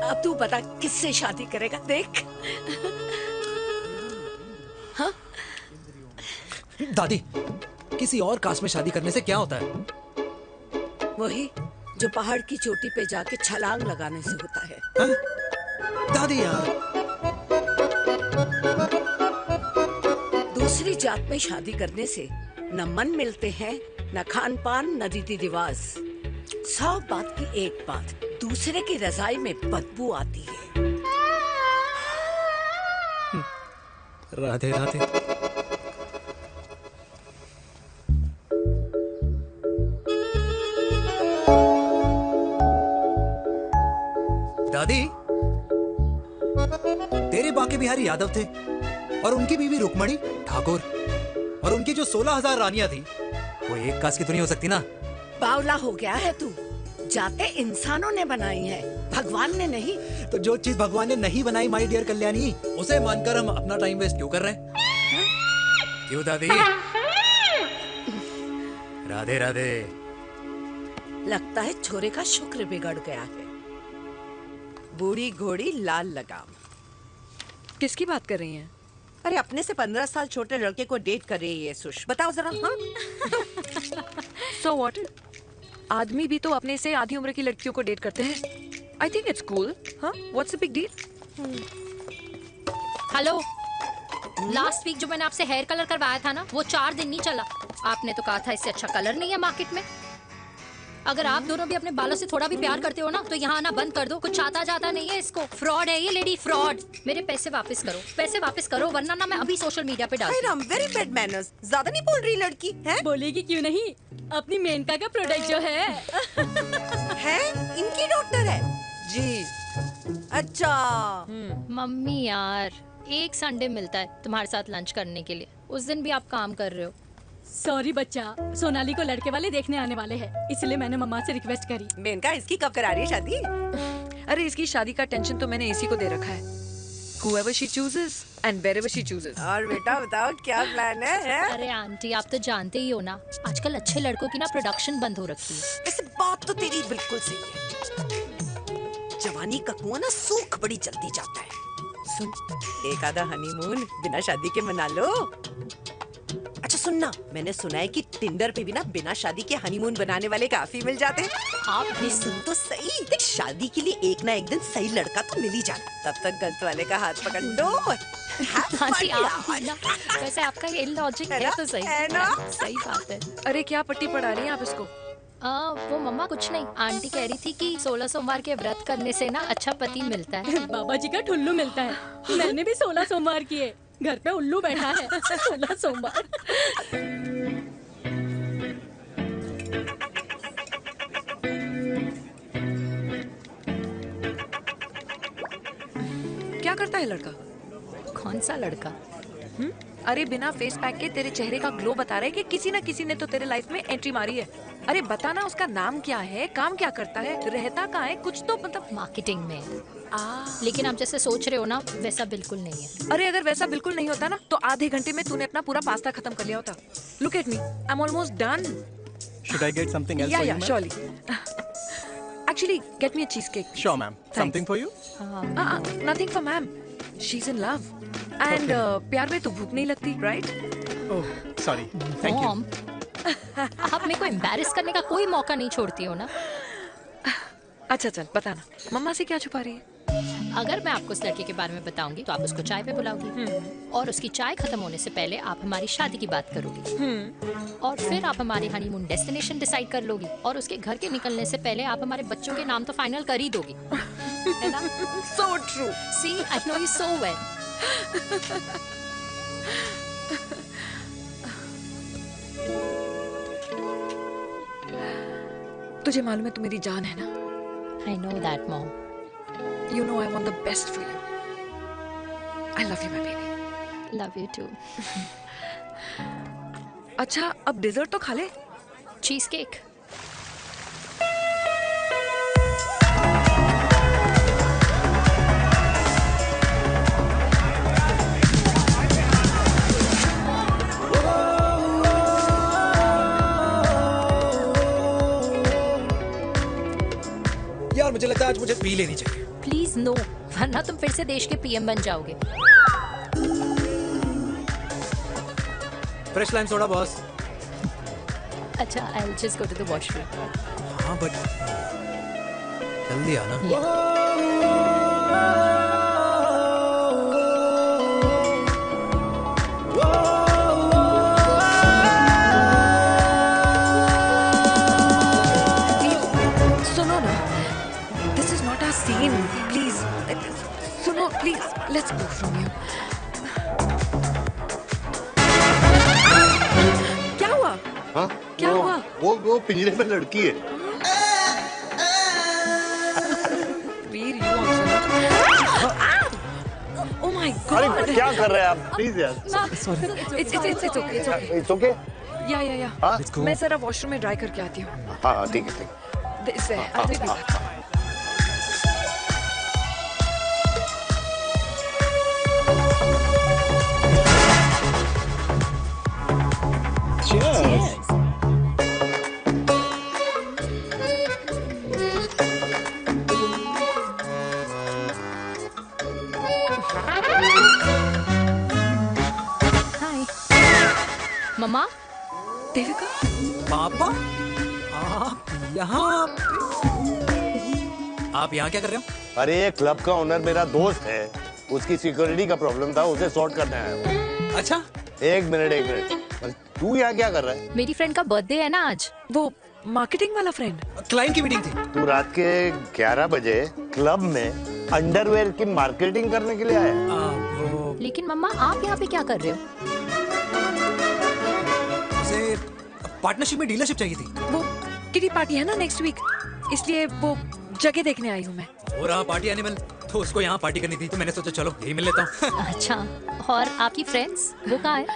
अब तू बता किससे शादी करेगा? देख। हाँ? दादी, किसी और कास्ट में शादी करने से क्या होता है? वही जो पहाड़ की चोटी पे जाके छलांग लगाने से होता है। हा? दादी यार, दूसरी जात में शादी करने से न मन मिलते हैं, न खान पान, न रीति रिवाज। 100 बात की एक बात, दूसरे की रजाई में बदबू आती है। राधे राधे। दादी, तेरे बाके बिहारी यादव थे और उनकी बीवी रुक्मणी ठाकुर, और उनकी जो 16,000 रानियां थी वो एक कास्ट की तो नहीं हो सकती ना? बावला हो गया है तू। जाते इंसानों ने बनाई है, भगवान ने नहीं। तो जो चीज भगवान ने नहीं बनाई माय डियर कल्याणी, उसे मानकर हम अपना टाइम वेस्ट क्यों कर रहे हैं? क्यों दादी? राधे राधे। लगता है छोरे का शुक्र बिगड़ गया है। बूढ़ी घोड़ी लाल लगाम। किसकी बात कर रही हैं? अरे अपने से 15 साल छोटे लड़के को डेट कर रही है सुश, बताओ जरा। हाँ? So what? आदमी भी तो अपने से आधी उम्र की लड़कियों को डेट करते हैं। I think it's cool. हाँ? What's the big deal? Hello, last week जो मैंने आपसे हेयर कलर करवाया था ना, वो 4 दिन नहीं चला। आपने तो कहा था इससे अच्छा कलर नहीं है मार्केट में। अगर आप दोनों भी अपने बालों से थोड़ा भी प्यार करते हो ना, तो यहाँ आना बंद कर दो। कुछ आता जाता नहीं है इसको। फ्रॉड है ये लेडी, फ्रॉड। मेरे पैसे वापस करो, पैसे वापस करो, वरना ना मैं अभी सोशल मीडिया पे डालूंगी। Ram, very bad manners. ज्यादा नहीं बोल रही लड़की है? बोलेगी क्यों नहीं? अपनी मेनका का प्रोडक्ट जो है इनकी डॉक्टर है जी। अच्छा मम्मी यार, एक संडे मिलता है तुम्हारे साथ लंच करने के लिए, उस दिन भी आप काम कर रहे हो। सॉरी बच्चा, सोनाली को लड़के वाले देखने आने वाले हैं, इसलिए मैंने मम्मा से रिक्वेस्ट करी। मेनका, इसकी कब करा रही है शादी? अरे इसकी शादी का टेंशन तो मैंने इसी को दे रखा है। Whoever she chooses and wherever she chooses. और बेटा बताओ क्या प्लान है? अरे आंटी, आप तो जानते ही हो ना, आजकल अच्छे लड़कों की ना प्रोडक्शन बंद हो रखी है। वैसे बात तो तेरी बिल्कुल सही है। जवानी का कुआं ना सूख बड़ी जल्दी जाता है। सुन, एक आधा हनीमून बिना शादी के मना लो। अच्छा सुनना, मैंने सुना है कि टिंडर पे भी ना बिना शादी के हनीमून बनाने वाले काफी मिल जाते हैं। आप भी सुन तो सही, देख शादी के लिए एक ना एक दिन सही लड़का तो मिल ही जाना। तब तक गलत वाले का हाथ पकड़ लो। आंटी आप भी ना, वैसे आपका ये लॉजिक है तो सही है ना? सही बात है। अरे क्या पट्टी पढ़ा रही हैं आप इसको? वो मम्मा कुछ नहीं, आंटी कह रही थी कि 16 सोमवार के व्रत करने से ना अच्छा पति मिलता है। बाबा जी का ठुल्लू मिलता है। मैंने भी 16 सोमवार किए, घर पे उल्लू बैठा है। 16 सोमवार। क्या करता है लड़का? कौन सा लड़का? अरे बिना फेस पैक के तेरे चेहरे का ग्लो बता रहा है कि किसी ना किसी ने तो तेरे लाइफ में एंट्री मारी है। अरे बताना उसका नाम क्या है, काम क्या करता है, रहता कहाँ है, कुछ तो मतलब। मार्केटिंग में। लेकिन आप जैसे सोच रहे हो ना, वैसा बिल्कुल नहीं है। अरे अगर वैसा बिल्कुल नहीं होता ना, तो आधे घंटे में तूने अपना पूरा पास्ता खत्म कर लिया होता। Look at me, I am almost done. Should I get something else for you, Yeah, ma'am? surely. Actually, get me a cheesecake. Sure, ma'am. Something for you? Nothing for ma'am. She's in love. And प्यार में तो भूख नहीं लगती, right? Oh sorry, thank you. Mom, आप मेरे को embarrass करने का कोई मौका नहीं छोड़ती हो ना। अच्छा चल बताना, मम्मा से क्या छुपा रही है? अगर मैं आपको उस लड़के के बारे में बताऊंगी तो आप उसको चाय पे बुलाओगी, और उसकी चाय खत्म होने से पहले आप हमारी शादी की बात करोगी, और फिर आप हमारे हनीमून डेस्टिनेशन डिसाइड कर लोगी, और उसके घर के निकलने से पहले आप हमारे बच्चों के नाम तो फाइनल कर ही दोगी, है ना? So true. See, I know you so well. तुझे मालूम है तू मेरी जान है ना? I know that, Mom. You know I want the best for you. I love you, my baby. Love you too. अच्छा, अब डिजर्ट तो खा ले। Cheese cake. यार मुझे लगता है आज मुझे पी लेनी चाहिए। प्लीज नो, वरना तुम फिर से देश के पीएम बन जाओगे। Fresh lime soda boss. अच्छा, I'll just go to the washroom. हाँ बट जल्दी आना। सुनो ना, this is not our scene. Please, सुनो please. Let's go from here. क्या हुआ? हाँ? क्या हुआ? वो पिंजरे में लड़की है। वीर, you also. Oh my God. अरे क्या कर रहे हैं आप? प्लीज यार। Sorry. It's okay. It's okay. It's okay? या हाँ? मैं जरा वॉशरूम में ड्राई करके आती हूँ। हाँ ठीक है। इससे I'll take it. Cheers. हाय मम्मा। देविका, पापा, आप यहाँ क्या कर रहे हो? अरे ये क्लब का ओनर मेरा दोस्त है, उसकी सिक्योरिटी का प्रॉब्लम था, उसे सॉर्ट करने आया हूँ। अच्छा, एक मिनट। तू यहाँ क्या कर रहा है? मेरी फ्रेंड का बर्थडे है ना आज। वो मार्केटिंग वाला फ्रेंड। क्लाइंट की मीटिंग थी। तू रात के 11 बजे क्लब में अंडरवेयर की मार्केटिंग करने के लिए आया? लेकिन मम्मा, आप यहाँ पे क्या कर रहे हो? उसे पार्टनरशिप में डीलरशिप चाहिए थी। वो किटी पार्टी है ना नेक्स्ट वीक, इसलिए वो जगह देखने आई हूँ मैं। हो रहा पार्टी एनिमल, तो उसको यहाँ पार्टी करनी थी, तो मैंने सोचा चलो यही मिल लेता हूँ। अच्छा, और आपकी फ्रेंड्स वो कहाँ है?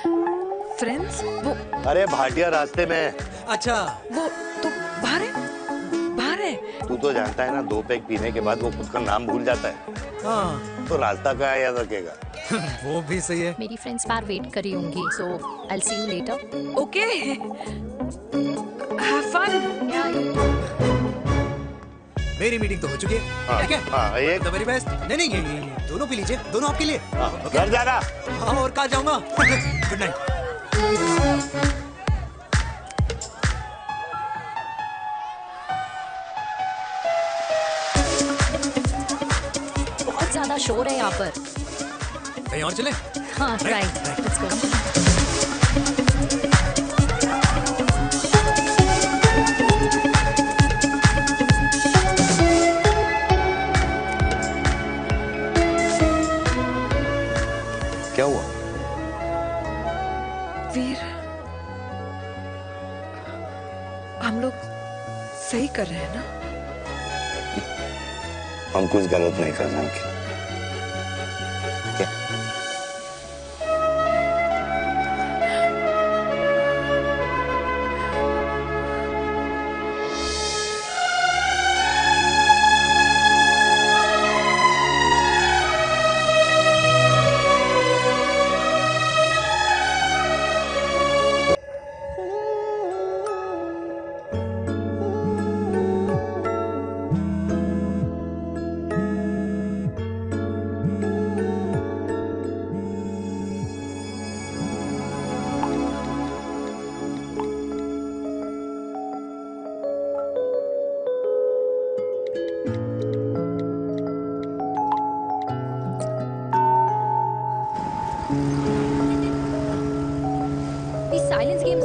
फ्रेंड्स? वो अरे भाटिया रास्ते में। अच्छा, वो तो बाहर है। तू तो जानता है ना, 2 पैक पीने के बाद वो खुद का नाम भूल जाता है। हाँ। तो रास्ता कहाँ याद रखेगा? वो भी सही है। मेरी फ्रेंड्स बाहर वेट कर रही होंगी, so I'll see you later. Okay. Have fun. मेरी मीटिंग तो हो चुकी है। ठीक है? हाँ, एक The very best. नहीं, ये दोनों पी लीजिए, दोनों आपके लिए। घर जाना। हाँ, और कहाँ जाऊँगा? Good night. बहुत ज्यादा शोर है यहाँ पर। कहीं और चले? हाँ, राइट। Let's go. क्या हुआ? वीर, हम लोग सही कर रहे हैं ना? हम कुछ गलत नहीं कर रहे हैं।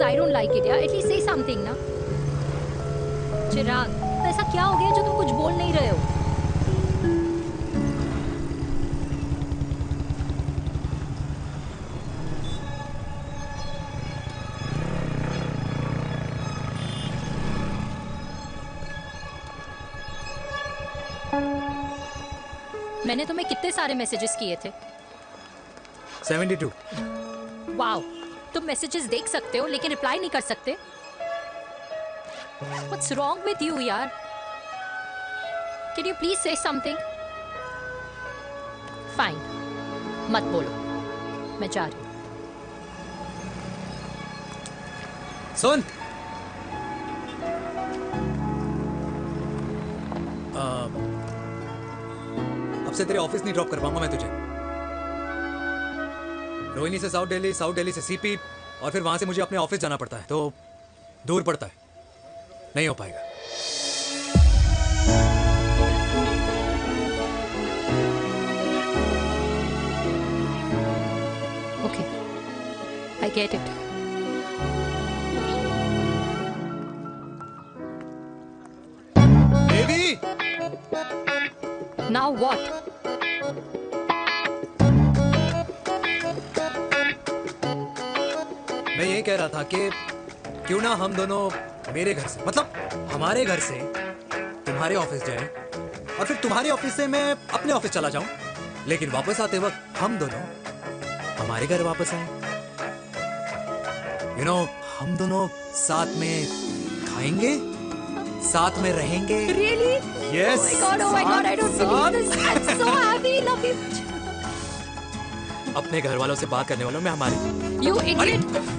I don't like it, yeah. At least say something, ना. चिराग, तो ऐसा क्या हो गया जो तुम कुछ बोल नहीं रहे हो? मैंने तुम्हें कितने सारे मैसेजेस किए थे? 72. वाओ, तुम मैसेजेस देख सकते हो लेकिन रिप्लाई नहीं कर सकते? What's wrong with you, यार? Can you please say something? Fine, मत बोलो, मैं जा रही हूँ. सुन, अब से तेरे ऑफिस नहीं ड्रॉप कर पाऊंगा मैं तुझे. रोहिणी से साउथ दिल्ली से सीपी, और फिर वहां से मुझे अपने ऑफिस जाना पड़ता है, तो दूर पड़ता है, नहीं हो पाएगा. Okay, I get it. Baby! Now what? मैं ये कह रहा था कि क्यों ना हम दोनों मेरे घर से, मतलब हमारे घर से तुम्हारे ऑफिस जाएं, और फिर तुम्हारे ऑफिस से मैं अपने ऑफिस चला जाऊं, लेकिन वापस आते वक्त हम दोनों हमारे घर वापस आए. यू नो, हम दोनों साथ में खाएंगे, साथ में रहेंगे. Really? Yes. Oh my God, I don't believe this. I'm so happy, love you. अपने घर वालों से बात करने वालों में हमारी. You idiot.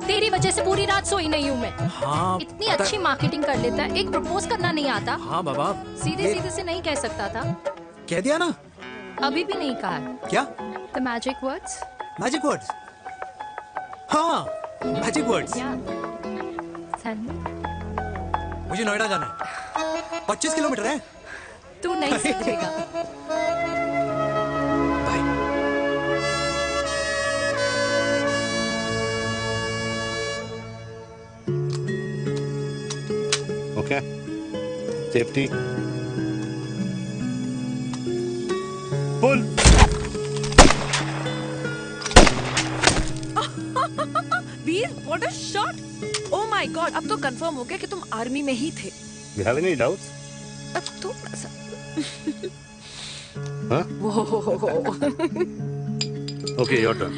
तेरी वजह से पूरी रात सोई नहीं हूँ मैं. हाँ, इतनी अच्छी मार्केटिंग कर लेता है, एक प्रपोज करना नहीं आता. हाँ बाबा, सीधे से नहीं कह सकता था. कह दिया ना. अभी भी नहीं कहा. क्या? The magic words. Magic words. हाँ, मैजिक वर्ड्स. मुझे नोएडा जाना है. 25 किलोमीटर है. तू नहीं समझेगा. Okay. Safety. Pull. Veer, what a shot! Oh my God, अब तो कंफर्म हो गया कि तुम आर्मी में ही थे. You have any doubts? अब थोड़ा सा. Huh? Whoa. Okay, your turn.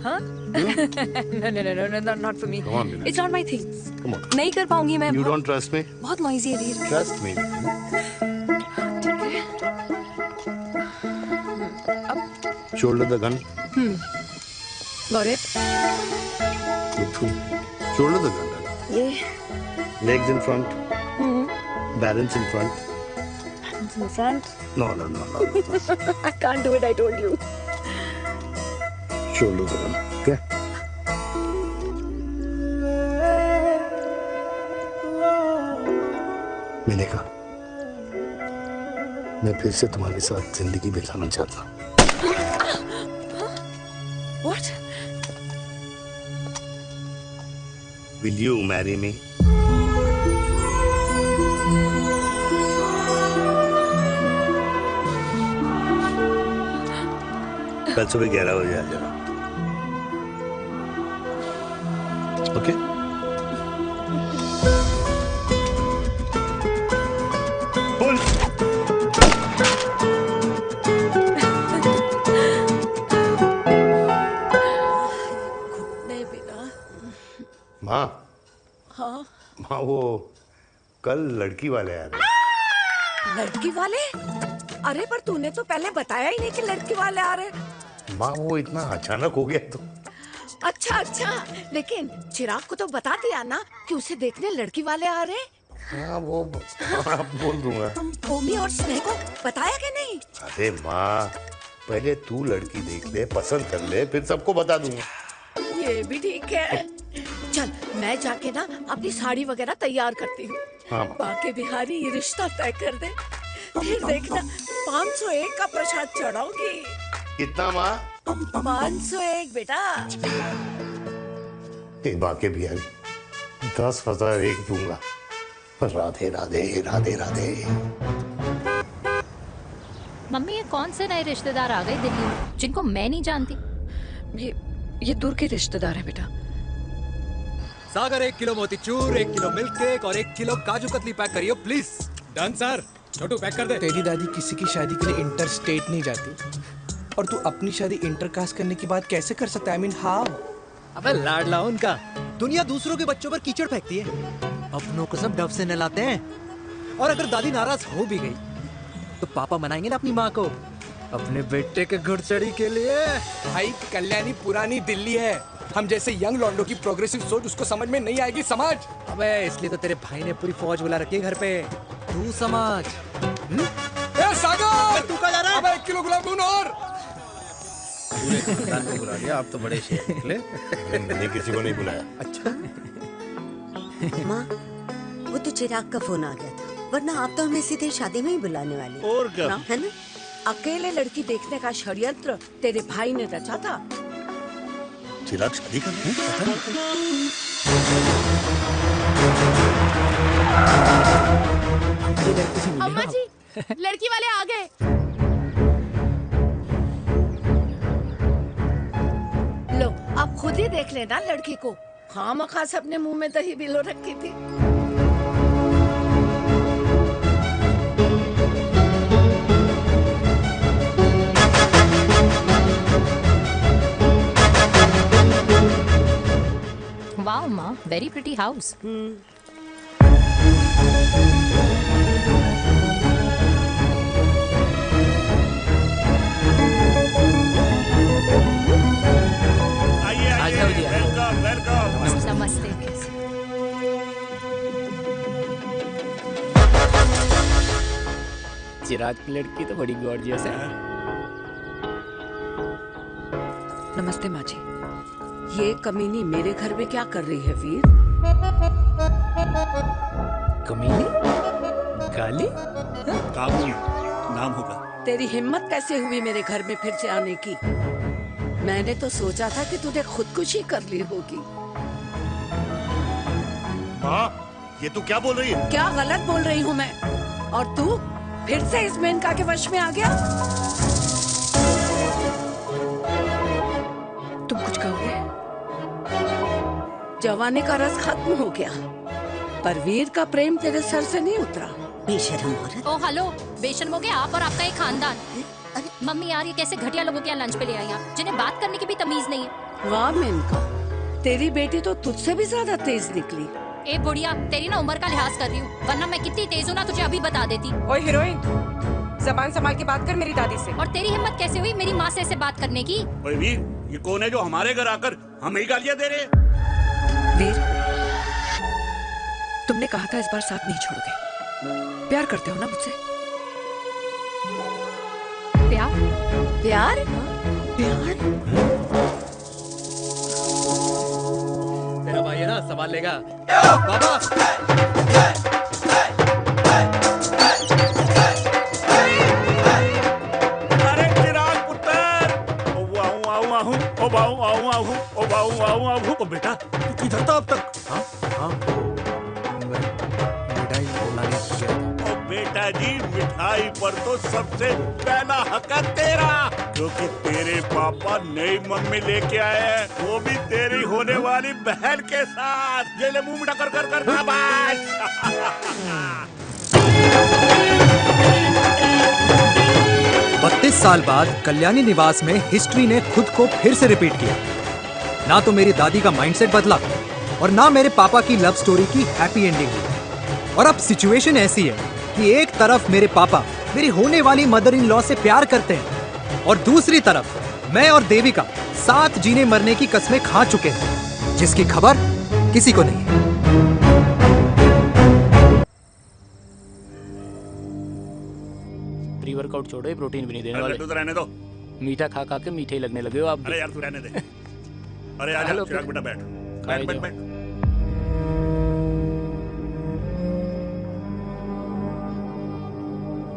Huh? No, not for me. Come on, Vinay. It's not my thing. Come on. नहीं कर पाऊंगी मैं. You don't trust me? बहुत noisy है वीर. Trust me. Shoulder the gun. Got it. Shoulder the gun. Yeah. Legs in front. Balance in front. Balance in front. No. I can't do it. I told you. Shoulder the gun. Okay. मैंने कहा, मैं फिर से तुम्हारे साथ जिंदगी बिताना चाहता हूँ. What? Will you marry me? कल सुबह 11 बजे आ जाना. Okay? Pull. माँ. हाँ. माँ, वो कल लड़की वाले आ रहे. लड़की वाले? अरे पर तूने तो पहले बताया ही नहीं कि लड़की वाले आ रहे. माँ, वो इतना अचानक हो गया तो. अच्छा, लेकिन चिराग को तो बता दिया ना कि उसे देखने लड़की वाले आ रहे. हाँ, वो बोल दूंगा. ओमी और स्नेह को बताया कि नहीं? अरे माँ, पहले तू लड़की देख ले, पसंद कर ले, फिर सबको बता दूंगा. ये भी ठीक है. चल, मैं जाके ना अपनी साड़ी वगैरह तैयार करती हूँ. हाँ. बाके बिहारी ये रिश्ता तय कर दे, फिर देखना 501 का प्रसाद चढ़ाऊंगी. कितना माँ? 501 बेटा. तेरी माँ के भी 10,000 एक दूंगा। राधे राधे राधे राधे। मम्मी, ये कौन से नए रिश्तेदार आ गए दिल्ली में जिनको मैं नहीं जानती? ये दूर के रिश्तेदार है बेटा। Sagar 1 kilo motichoor, 1 kilo milk cake और 1 किलो काजू कतली पैक करियो please. Done sir. Chhotu pack कर दे। तेरी दादी किसी की शादी के लिए इंटर स्टेट नहीं जाती, और तू अपनी शादी इंटर कास्ट करने की बात कैसे कर सकता है? I mean, how? अबे लाडला उनका। दुनिया दूसरों के बच्चों पर कीचड़ फेंकती है, अपनों को सब डब से नहलाते हैं। और अगर दादी नाराज हो भी गई तो पापा मनाएंगे ना अपनी माँ को अपने बेटे के घुड़चड़ी के लिए। भाई कल्याणी पुरानी दिल्ली है, हम जैसे यंग लॉन्डो की प्रोग्रेसिव सोच उसको समझ में नहीं आएगी। समझ। अबे इसलिए तो तेरे भाई ने पूरी फौज बुला रखी है घर पे, तू समझ। ए सागर, तू कहाँ जा रहा है? अबे 1 किलो गुलाब जामुन और। पूरे खानदान को बुला लिया, आप तो बड़े शेर निकले। मैंने किसी को नहीं बुलाया। अच्छा माँ, वो तो चिराग का फोन आ गया था, वरना आप तो हमें सीधे शादी में ही बुलाने वाले। और क्या है ना? अकेले लड़की देखने का षड्यंत्र तेरे भाई ने रचा था। चिराग शादी करना अम्मा जी, लड़की वाले आ गए। लो, अब खुद ही देख लेना लड़की को। खामखा से अपने मुंह में दही बिलो रखी थी। वाओ माँ, वेरी प्रिटी हाउस। नमस्ते। चिराग की लड़की तो बड़ी गॉर्जियस है। नमस्ते माँ जी। ये कमीनी मेरे घर में क्या कर रही है वीर? कमीनी? गाली? काबू नाम होगा। तेरी हिम्मत कैसे हुई मेरे घर में फिर से आने की? मैंने तो सोचा था कि तूने खुदकुशी कर ली होगी। माँ, ये तू क्या बोल रही है? क्या गलत बोल रही हूँ मैं? और तू फिर से इस मेनका के वश में आ गया? तुम कुछ कहोगे? जवानी का रस खत्म हो गया, पर वीर का प्रेम तेरे सर से नहीं उतरा। बेशर्म औरत। ओ हेलो, बेशर्म हो गए आप और आपका एक खानदान। मम्मी यार, ये कैसे घटिया लोगों के यहाँ लंच पे ले आई हैं, जिन्हें बात करने की भी तमीज नहीं है। वाह मेनका, तेरी बेटी तो तुझसे भी ज्यादा तेज निकली। ए बुढ़िया, तेरी ना उम्र का लिहाज कर रही हूँ, वरना मैं कितनी तेज हूँ ना तुझे अभी बता देती। ओए हीरोइन, जबान संभाल के बात कर मेरी दादी से। और तेरी हिम्मत कैसे हुई मेरी माँ से ऐसे बात करने की? ओए वीर, ये कौन है जो हमारे घर आकर हमें ही गालियां दे रहे? वीर, तुमने कहा था इस बार साथ नहीं छोड़ोगे। प्यार करते हो ना मुझसे? प्यार? प्यार? प्यार? तेरा भाई है ना, संभाल लेगा। बाबा! अरे चिराग पुत्र! ओ बाऊ, ओ बेटा, तू किधर था अब तक? बेटा जी, मिठाई पर तो सबसे पहला हक है तेरा, क्योंकि तेरे पापा नई मम्मी लेके आए हैं, वो भी तेरी होने वाली बहन के साथ। ये ले मुंह मीठा कर कर कर शाबाश। 32 साल बाद कल्याणी निवास में हिस्ट्री ने खुद को फिर से रिपीट किया। ना तो मेरी दादी का माइंडसेट बदला और ना मेरे पापा की लव स्टोरी की हैप्पी एंडिंग हुई। और अब सिचुएशन ऐसी है कि एक तरफ मेरे पापा मेरी होने वाली मदर इन लॉ से प्यार करते हैं और दूसरी तरफ मैं और देविका साथ जीने मरने की कसमें खा चुके हैं, जिसकी खबर किसी को नहीं है। प्री वर्कआउट छोड़ो, ये प्रोटीन भी नहीं देने अरे वाले। लड्डू तो रहने दो। मीठा खा खा के मीठे ही लगने लगे हो आप भी। अरे यार तू रहने दे। अरे आजा हेलो, चिराग बेटा, बैठ खाई बैठ जाओ। बैठ।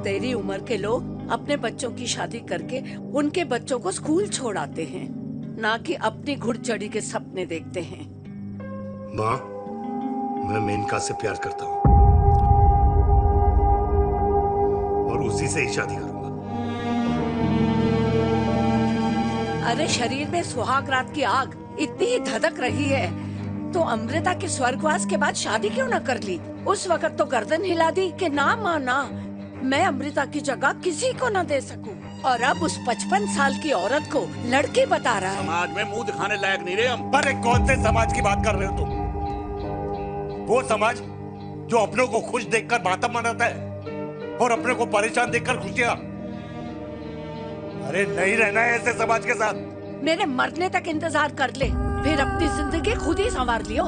तेरी उम्र के लोग अपने बच्चों की शादी करके उनके बच्चों को स्कूल छोड़ाते हैं, ना कि अपनी घुड़चढ़ी के सपने देखते हैं। माँ, मैं मेनका से प्यार करता हूँ और उसी से ही शादी करूंगा। अरे शरीर में सुहाग रात की आग इतनी ही धधक रही है तो अमृता के स्वर्गवास के बाद शादी क्यों न कर ली? उस वक्त तो गर्दन हिला दी कि ना माँ ना, मैं अमृता की जगह किसी को न दे सकूं। और अब उस 55 साल की औरत को लड़की बता रहा है। समाज में मुंह दिखाने लायक नहीं रहे हम। अरे कौन से समाज की बात कर रहे हो तुम? वो समाज जो अपनों को खुश देखकर मातम मनाता है और अपने को परेशान देखकर खुशियां। अरे नहीं रहना है ऐसे समाज के साथ। मेरे मरने तक इंतजार कर ले, फिर अपनी जिंदगी खुद ही संवार लियो।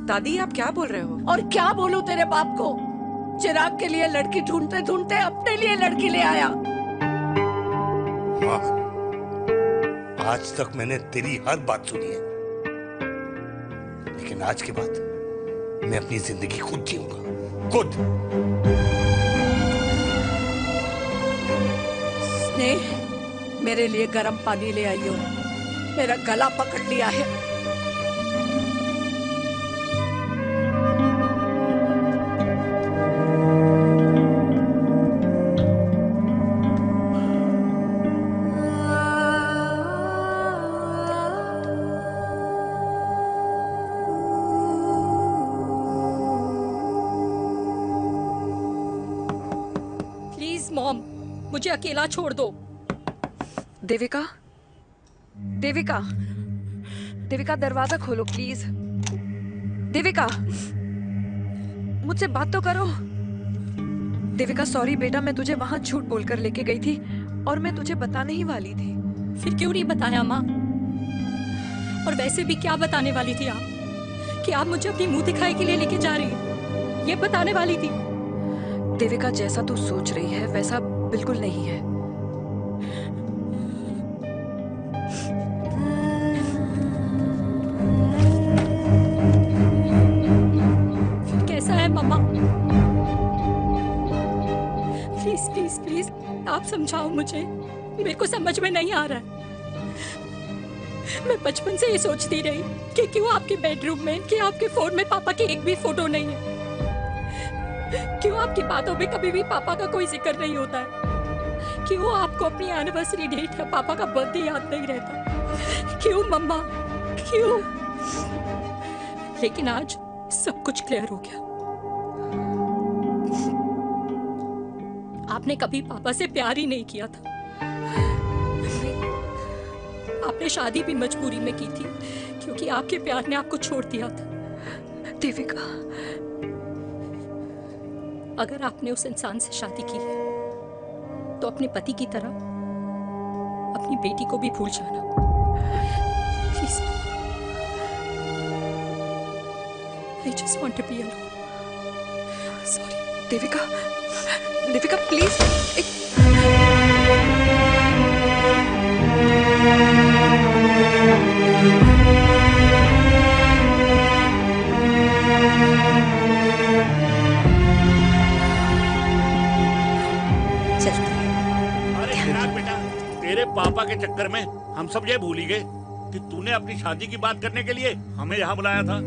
दादी आप क्या बोल रहे हो? और क्या बोलूं तेरे बाप को? चिराग के लिए लड़की ढूंढते ढूंढते अपने लिए लड़की ले आया। माँ, आज तक मैंने तेरी हर बात सुनी है, लेकिन आज के बाद मैं अपनी जिंदगी खुद जीऊंगा, खुद। स्नेह, मेरे लिए गर्म पानी ले आई हो, मेरा गला पकड़ लिया है। मुझे अकेला छोड़ दो। देविका, देविका, देविका दरवाजा खोलो प्लीज। देविका, मुझसे बात तो करो। देविका सॉरी बेटा, मैं तुझे वहां झूठ बोलकर लेके गई थी और मैं तुझे बताने ही वाली थी। फिर क्यों नहीं बताया माँ? और वैसे भी क्या बताने वाली थी आप? कि आप मुझे अपनी मुंह दिखाई के लिए लेके जा रही हैं, ये बताने वाली थी। देविका जैसा तू सोच रही है वैसा बिल्कुल नहीं है। फिर कैसा है मम्मा? प्लीज प्लीज प्लीज आप समझाओ मुझे, मेरे को समझ में नहीं आ रहा है। मैं बचपन से ये सोचती रही कि क्यों आपके बेडरूम में, कि आपके फोन में पापा की एक भी फोटो नहीं है, क्यों आपकी बातों में कभी भी पापा का कोई जिक्र नहीं होता है, क्यों आपको अपनी एनिवर्सरी डेट या पापा का बर्थडे याद नहीं रहता, क्यों मम्मा क्यों? लेकिन आज सब कुछ क्लियर हो गया। आपने कभी पापा से प्यार ही नहीं किया था। आपने शादी भी मजबूरी में की थी क्योंकि आपके प्यार ने आपको छोड़ दिया था। देविका, अगर आपने उस इंसान से शादी की है तो अपने पति की तरह अपनी बेटी को भी भूल जाना please. I just want to be alone. Sorry, Devika, Devika please. तेरे पापा के चक्कर में हम सब ये भूल ही गए कि तूने अपनी शादी की बात करने के लिए हमें यहाँ बुलाया था।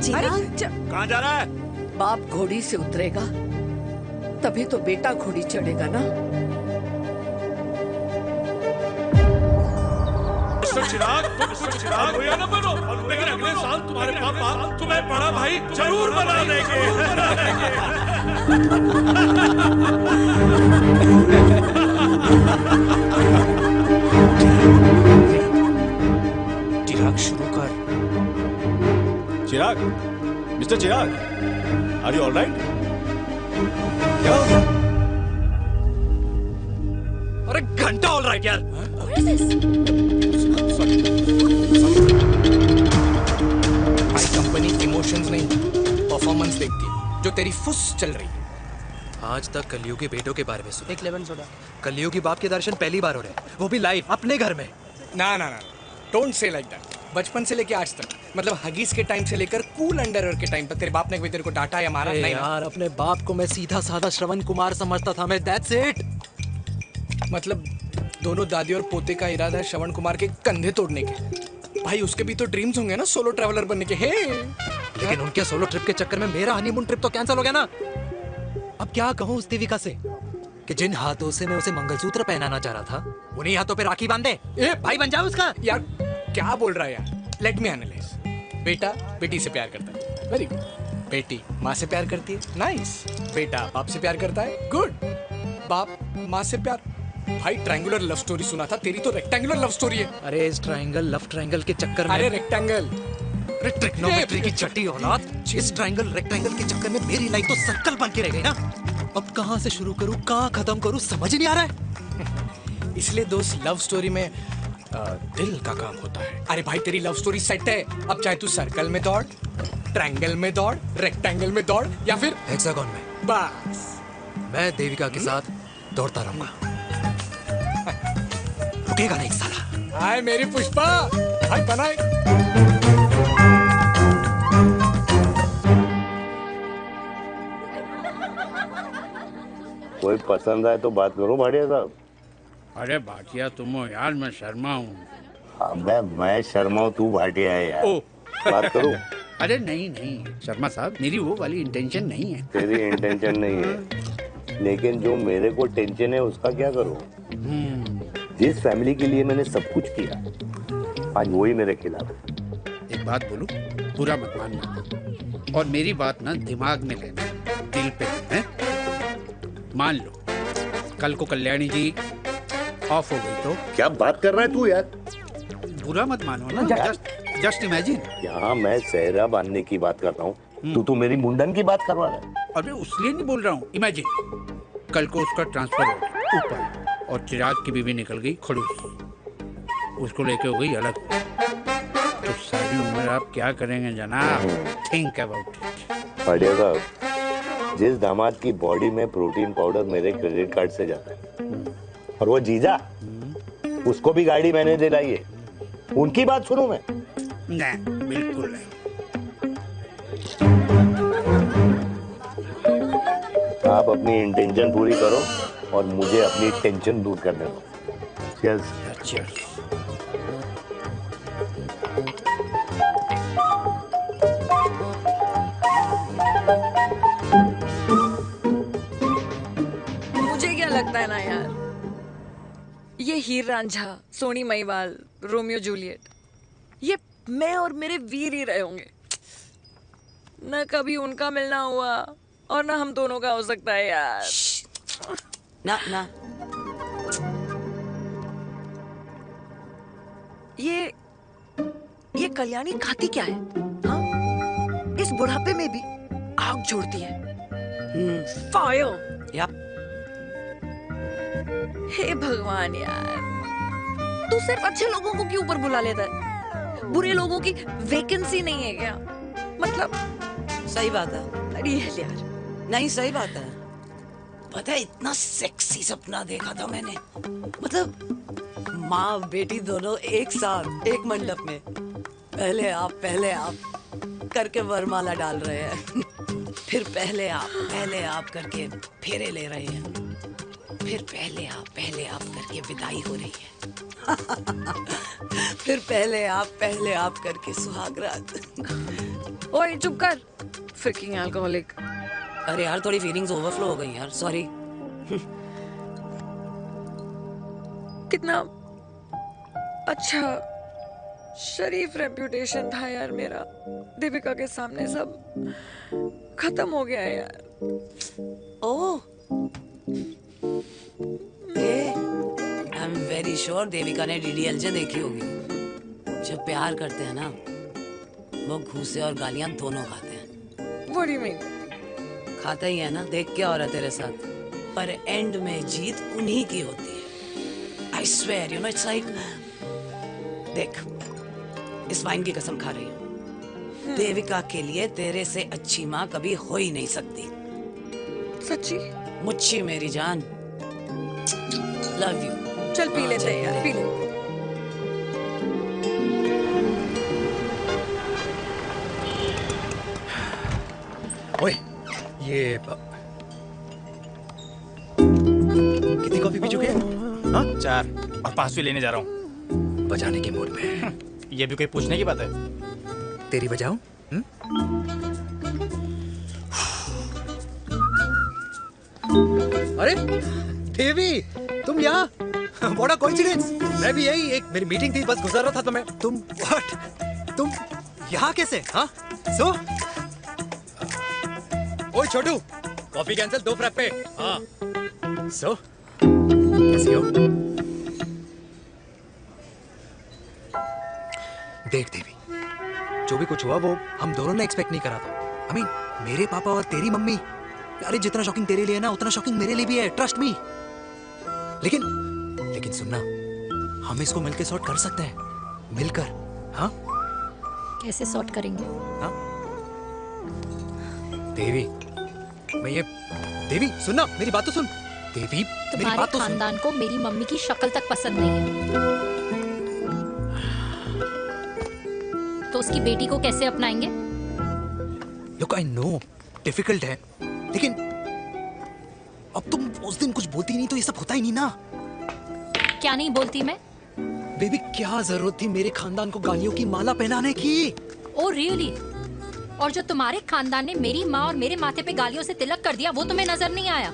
कहाँ जा रहा है? बाप घोड़ी से उतरेगा तभी तो बेटा घोड़ी चढ़ेगा ना। चिराग भैया ना बनो, लेकिन अगले साल तुम्हारे पापा तुम्हें बड़ा भाई जरूर बना देंगे। चिराग शुरू कर। Chirag, mister Chirag, are you alright? अरे घंटा ऑलराइट यार। भाई कंपनी इमोशंस नहीं परफॉर्मेंस देखती है, जो तेरी फुस चल रही है। आज तक कलयुग के बेटों के बारे में सुना। एक लेमन सोडा। कलयुग की बाप के दर्शन पहली बार हो रहे हैं, वो भी लाइव अपने घर में। ना ना ना, डोंट से लाइक दैट। बचपन से लेके आज तक, मतलब हगीज के टाइम से लेकर कूल अंडरवेयर के टाइम तक तेरे बाप ने कभी तेरे को डांटा या मारा? नहीं यार, अपने बाप को मैं सीधा साधा श्रवण कुमार समझता था मैं, दैट्स इट। मतलब दोनों दादी और पोते का इरादा है श्रवण कुमार के कंधे तोड़ने के। भाई उसके भी तो ड्रीम्स होंगे ना सोलो ट्रैवलर बनने के। हे लेकिन उनके सोलो ट्रिप के चक्कर में मेरा हनीमून ट्रिप तो कैंसिल हो गया ना। अब क्या कहूँ उस देविका से कि जिन हाथों से मैं उसे मंगलसूत्र पहनाना चाह रहा था उन्हीं हाथों पे राखी बांध दे। भाई बन जाओ उसका। यार क्या बोल रहा है यार, लेट मी एनालाइज। बेटा बेटी से प्यार करता है, वेरी गुड। बेटी माँ से प्यार करती है, नाइस। बेटा बाप से प्यार करता है, गुड। बाप माँ से प्यार, भाई ट्रायंगुलर लव स्टोरी सुना था, तेरी तो रेक्टेंगुलर लव स्टोरी है। अरे इस ट्रायंगल लव ट्रायंगल के चक्कर में, अरे रेक्टेंगल, अरे ट्रिग्नोमेट्री की छठी औलाद, इस ट्रायंगल रेक्टेंगल के चक्कर में मेरी लाइफ तो सर्कल बन के रह गई ना। अब कहाँ से शुरू करूँ कहाँ खत्म करूँ समझ ही नहीं आ रहा है। इसलिए दोस्त लव स्टोरी में दिल का काम होता है। अरे भाई तेरी लव स्टोरी सेट है, अब चाहे तू सर्कल में दौड़, ट्रायंगल में दौड़, रेक्टेंगल में दौड़ या फिर हेक्सागोन में, बस मैं देविका के साथ दौड़ता रहूंगा। रुकेगा नहीं साला। हाय मेरी पुष्पा, हाय बनाए। कोई पसंद आए तो बात करो भाटिया साहब। अरे भाटिया तुम हो यार, मैं शर्मा हूँ। अबे मैं शर्मा हूँ, तू भाटिया है यार। बात करो। अरे नहीं नहीं शर्मा साहब, मेरी वो वाली इंटेंशन नहीं है। तेरी इंटेंशन नहीं है, लेकिन जो मेरे को टेंशन है उसका क्या करूँ। जिस फैमिली के लिए मैंने सब कुछ किया आज वही मेरे खिलाफ है। एक बात बोलूं, बुरा मत मानना और मेरी बात ना दिमाग में लेना, दिल पे है। मान लो कल को कल्याणी जी ऑफ हो गई तो क्या बात कर रहा है तू यार। बुरा मत मानो ना, जस्ट इमेजिन। यहाँ मैं सेहरा बांधने की बात कर रहा हूँ, तू मेरी मुंडन की बात करवा रहा है। अबे उसलिए नहीं बोल रहा हूँ, इमेजिन कल को उसका ट्रांसफर हो गया ऊपर और चिराग की बीवी निकल गई खड़ूस, उसको लेके हो गई अलग, तो सारी उम्र आप क्या करेंगे जनाब, थिंक अबाउट इट। बढ़िया साहब, जिस दामाद की बॉडी में प्रोटीन पाउडर मेरे क्रेडिट कार्ड से जाता है और वो जीजा उसको भी गाड़ी मैंने दिलाई है, उनकी बात सुनूं मैं? नहीं बिल्कुल नहीं। आप अपनी इंटेंशन पूरी करो और मुझे अपनी टेंशन दूर करने दो। Cheers. मुझे क्या लगता है ना यार, ये हीर रांझा, सोनी महिवाल, रोमियो जूलियट, ये मैं और मेरे वीर ही रहे होंगे। न कभी उनका मिलना हुआ और ना हम दोनों का हो सकता है यार। ना ना ये कल्याणी खाती क्या है? हाँ? इस बुढ़ापे में भी आग जोड़ती है। फायर। यप। हे भगवान यार, तू सिर्फ अच्छे लोगों को क्यों ऊपर बुला लेता है? बुरे लोगों की वैकेंसी नहीं है क्या? मतलब सही बात है। अरे यार नहीं सही बात है। पता है इतना सेक्सी सपना देखा था मैंने, मतलब माँ बेटी दोनों एक साथ एक मंडप में, पहले आप करके वरमाला डाल रहे हैं, फिर पहले आप करके फेरे ले रहे हैं, फिर पहले आप करके विदाई हो रही है, फिर पहले आप करके सुहागरात। ओए चुप कर, फ्रिकिंग अल्कोहलिक। अरे यार थोड़ी फीलिंग्स ओवरफ्लो हो गई यार, सॉरी। कितना अच्छा शरीफ रेप्यूटेशन था यार मेरा, दीपिका के सामने सब खत्म हो गया है यार। Oh, I am very sure Devika ने डीडीएलजे देखी होगी। जब प्यार करते हैं ना वो घूसे और गालियां दोनों खाते हैं। What do you mean? खाता ही है ना, देख क्या हो रहा है तेरे साथ, पर एंड में जीत उन्हीं की होती है। I swear, you know, it's like, देख, इस वाइन की कसम खा रही हूँ, देविका के लिए तेरे से अच्छी माँ कभी हो ही नहीं सकती। सच्ची? मुच्छी मेरी जान, लव यू। चल पी लेते हैं यार, पी ले। ओए, ये कितनी कॉफी पी चुके हैं? हाँ? 4 और 5वीं लेने जा रहा हूँ। बजाने के मूड में। ये भी कोई पूछने की बात है? तेरी बजाऊं? अरे देवी, तुम यहाँ? What a coincidence! मैं भी यही, एक मेरी मीटिंग थी, बस गुजर रहा था तो मैं। तुम यहाँ कैसे? हाँ? ओए छोटू, कॉफी कैंसिल 2 फ्रैप्पे। हाँ। कैसी हो? देख देवी, जो भी कुछ हुआ वो हम दोनों ने एक्सपेक्ट नहीं करा था। I mean, मेरे पापा और तेरी मम्मी, अरे जितना शॉकिंग तेरे लिए है ना उतना शॉकिंग मेरे लिए भी है, ट्रस्ट मी। लेकिन सुनना, हम इसको मिलकर सॉर्ट कर सकते हैं, मिलकर। हाँ? कैसे सॉर्ट करेंगे? हाँ? देवी, देवी सुनना, मेरी बात तो सुन। देवी, मेरी बात तो सुन। खानदान को मेरी मम्मी की शक्ल तक पसंद नहीं है, तो उसकी बेटी को कैसे अपनाएंगे? Look, I know, डिफिकल्ट है, लेकिन अब तुम उस दिन कुछ बोलती नहीं तो ये सब होता ही नहीं ना। क्या नहीं बोलती मैं? बेबी, क्या जरूरत थी मेरे खानदान को गालियों की माला पहनाने की? Oh really? और जो तुम्हारे खानदान ने मेरी माँ और मेरे माथे पे गालियों से तिलक कर दिया, वो तुम्हें नजर नहीं आया?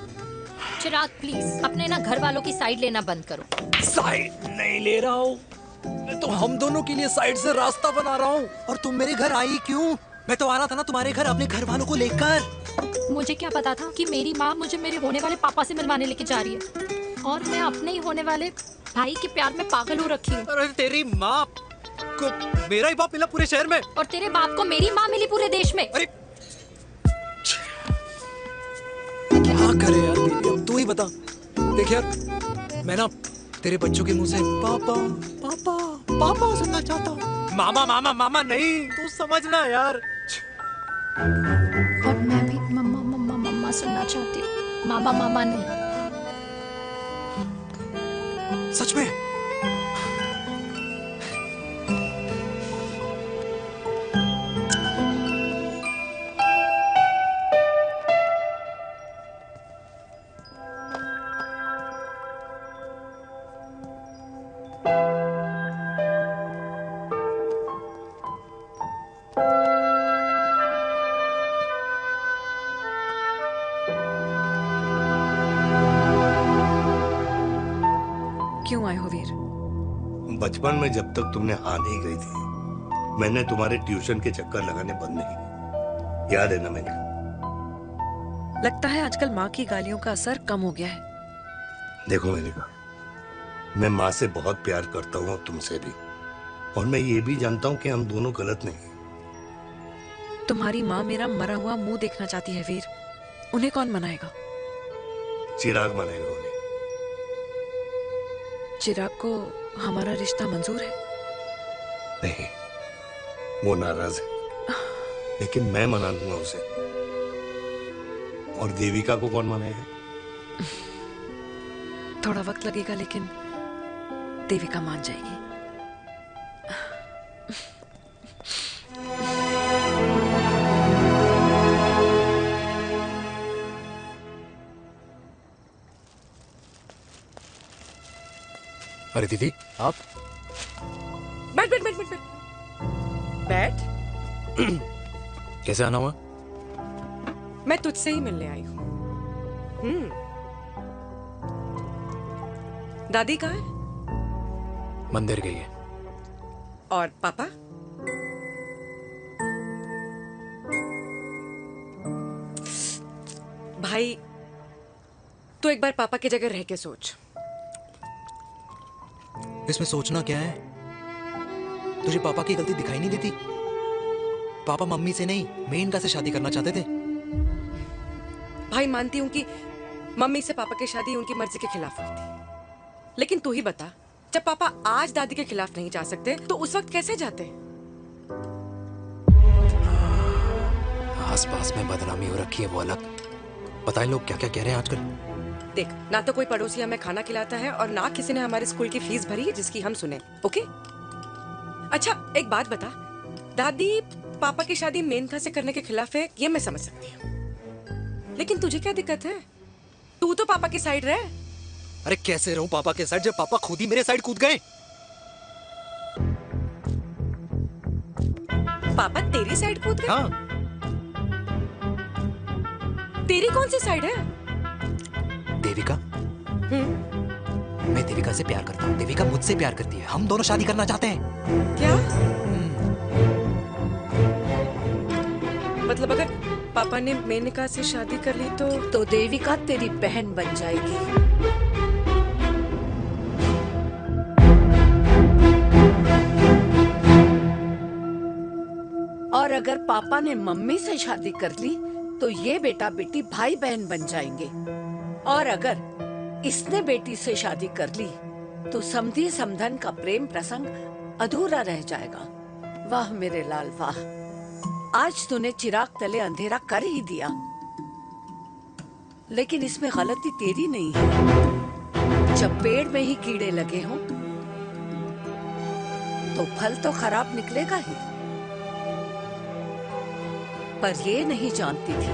चिराग प्लीज अपने ना घर वालों की साइड लेना बंद करो। साइड नहीं ले रहा हूँ, मैं तो हम दोनों के लिए साइड से रास्ता बना रहा हूँ। और तुम मेरे घर आई क्यों? मैं तो आ रहा था ना तुम्हारे घर अपने घर वालों को लेकर। मुझे क्या पता था कि मेरी माँ मुझे मेरे होने वाले पापा से मिलवाने लेके जा रही है, और मैं अपने ही होने वाले भाई के प्यार में पागल हो रखी हूँ। अरे तेरी माँ को मेरा ही बाप मिला पूरे शहर में, और तेरे बाप को मेरी माँ मिली पूरे देश में। अरे क्या करे यार दीदी, अब तू ही बता। देख यार, मैं ना तेरे बच्चों के मुंह से पापा पापा पापा सुनना चाहता हूँ, मामा मामा मामा नहीं, तू समझना यार। और मैं भी मम्मा मम्मा मम्मा सुनना चाहती हूँ, मामा मामा नहीं। सच में? क्यों आए हो वीर? बचपन में जब तक तुमने हाँ नहीं कही थी, मैंने तुम्हारे ट्यूशन के चक्कर लगाने बंद नहीं किए, याद है ना मैंने? लगता है आजकल माँ की गालियों का असर कम हो गया है। देखो मैंने कहा, मैं माँ से बहुत प्यार करता हूँ और तुमसे भी, और मैं ये भी जानता हूँ कि हम दोनों गलत नहीं। तुम्हारी माँ मेरा मरा हुआ मुंह देखना चाहती है वीर, उन्हें कौन मनाएगा? चिराग मनाएगा उन्हें। चिराग को हमारा रिश्ता मंजूर है? नहीं, वो नाराज है, लेकिन मैं मना दूंगा उसे। और देविका को कौन मनाएगा? थोड़ा वक्त लगेगा, लेकिन देविका मान जाएगी। अरे दीदी, आप बैठ बैठ बैठ बैठ बैठ बैठ। कैसे आना हुआ? मैं तुझसे ही मिलने आई हूँ। दादी कहाँ है? मंदिर गई है। और पापा? भाई, तू एक बार पापा की जगह रह के सोच। इसमें सोचना क्या है? तुझे पापा की गलती दिखाई नहीं देती? पापा मम्मी से नहीं, मेनका से शादी करना चाहते थे। भाई, मानती हूँ कि मम्मी से पापा की शादी उनकी मर्जी के खिलाफ हुई थी, लेकिन तू ही बता, जब पापा आज दादी के खिलाफ नहीं जा सकते तो उस वक्त कैसे जाते? आसपास में बदनामी हो रखी है, वो अलग। पता है लोग क्या क्या कह रहे हैं आजकल? देख, ना तो कोई पड़ोसी हमें खाना खिलाता है और ना किसी ने हमारे स्कूल की फीस भरी है जिसकी हम सुने। ओके? अच्छा, एक बात बता, दादी पापा की शादी मेनका से करने के खिलाफ है, ये मैं समझ सकती हूँ, लेकिन तुझे क्या दिक्कत है? तू तो पापा की साइड रहे। अरे कैसे रहूं पापा के साइड जब पापा खुद ही मेरे साइड कूद गए? पापा तेरी साइड कूद गए? हाँ। तेरी कौन सी साइड है? देविका, मैं देविका से प्यार करता हूँ, देविका मुझसे प्यार करती है, हम दोनों शादी करना चाहते हैं। क्या मतलब अगर पापा ने मेनका से शादी कर ली तो देविका तेरी बहन बन जाएगी। और अगर पापा ने मम्मी से शादी कर ली तो ये बेटा बेटी भाई बहन बन जाएंगे। और अगर इसने बेटी से शादी कर ली तो समधी समधन का प्रेम प्रसंग अधूरा रह जाएगा। वाह मेरे लाल वाह, आज तूने चिराग तले अंधेरा कर ही दिया। लेकिन इसमें गलती तेरी नहीं है। जब पेड़ में ही कीड़े लगे हों तो फल तो खराब निकलेगा ही। पर ये नहीं जानती थी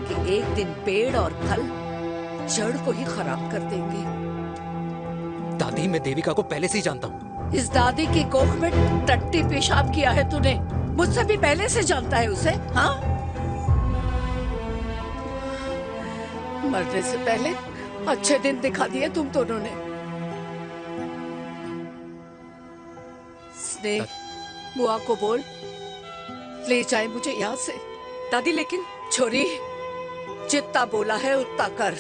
कि एक दिन पेड़ और फल जड़ को ही खराब कर देंगे। दादी, मैं देविका को पहले से ही जानता हूँ। इस दादी की कोख में टट्टी पेशाब किया है तूने, मुझसे भी पहले से जानता है उसे। हाँ, मरने से पहले अच्छे दिन दिखा दिए तुम दोनों ने। स्नेह, बुआ को बोल ले जाए मुझे यहाँ से। दादी लेकिन छोरी, जितना बोला है उतना कर।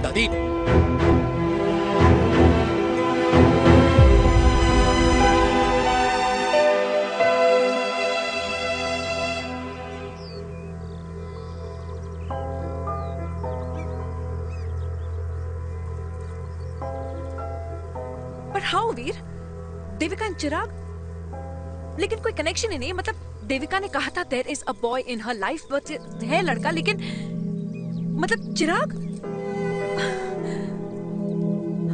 दादी, पर हाउ वीर? देविका एंड चिराग, लेकिन कोई कनेक्शन ही नहीं। मतलब देविका ने कहा था there is a boy in her life, but है लड़का, लेकिन मतलब Chirag,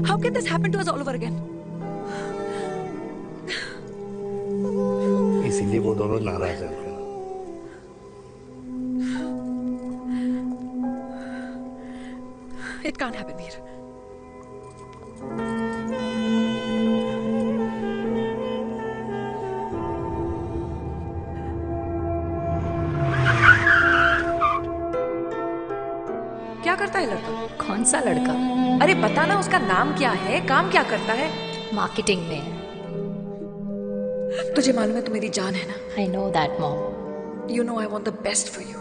how can this happen to us all over again? इसीलिए वो दोनों नाराज हैं। It can't happen Veer. क्या करता है लड़का? कौन सा लड़का? अरे बता ना, उसका नाम क्या है, काम क्या करता है? मार्केटिंग में है। तुझे मालूम है तू मेरी जान है ना? I know that mom. You know I want the best for you.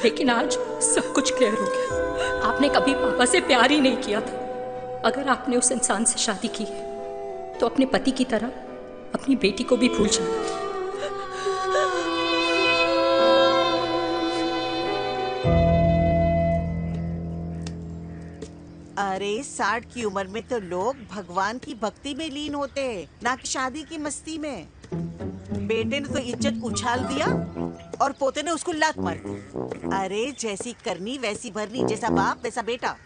लेकिन आज सब कुछ क्लियर हो गया। आपने कभी पापा से प्यार ही नहीं किया था। अगर आपने उस इंसान से शादी की है तो अपने पति की तरह अपनी बेटी को भी भूल जाना। अरे 60 की उम्र में तो लोग भगवान की भक्ति में लीन होते हैं, ना कि शादी की मस्ती में। बेटे ने तो इज्जत उछाल दिया और पोते ने उसको लात मार दी। अरे जैसी करनी वैसी भरनी, जैसा बाप वैसा बेटा।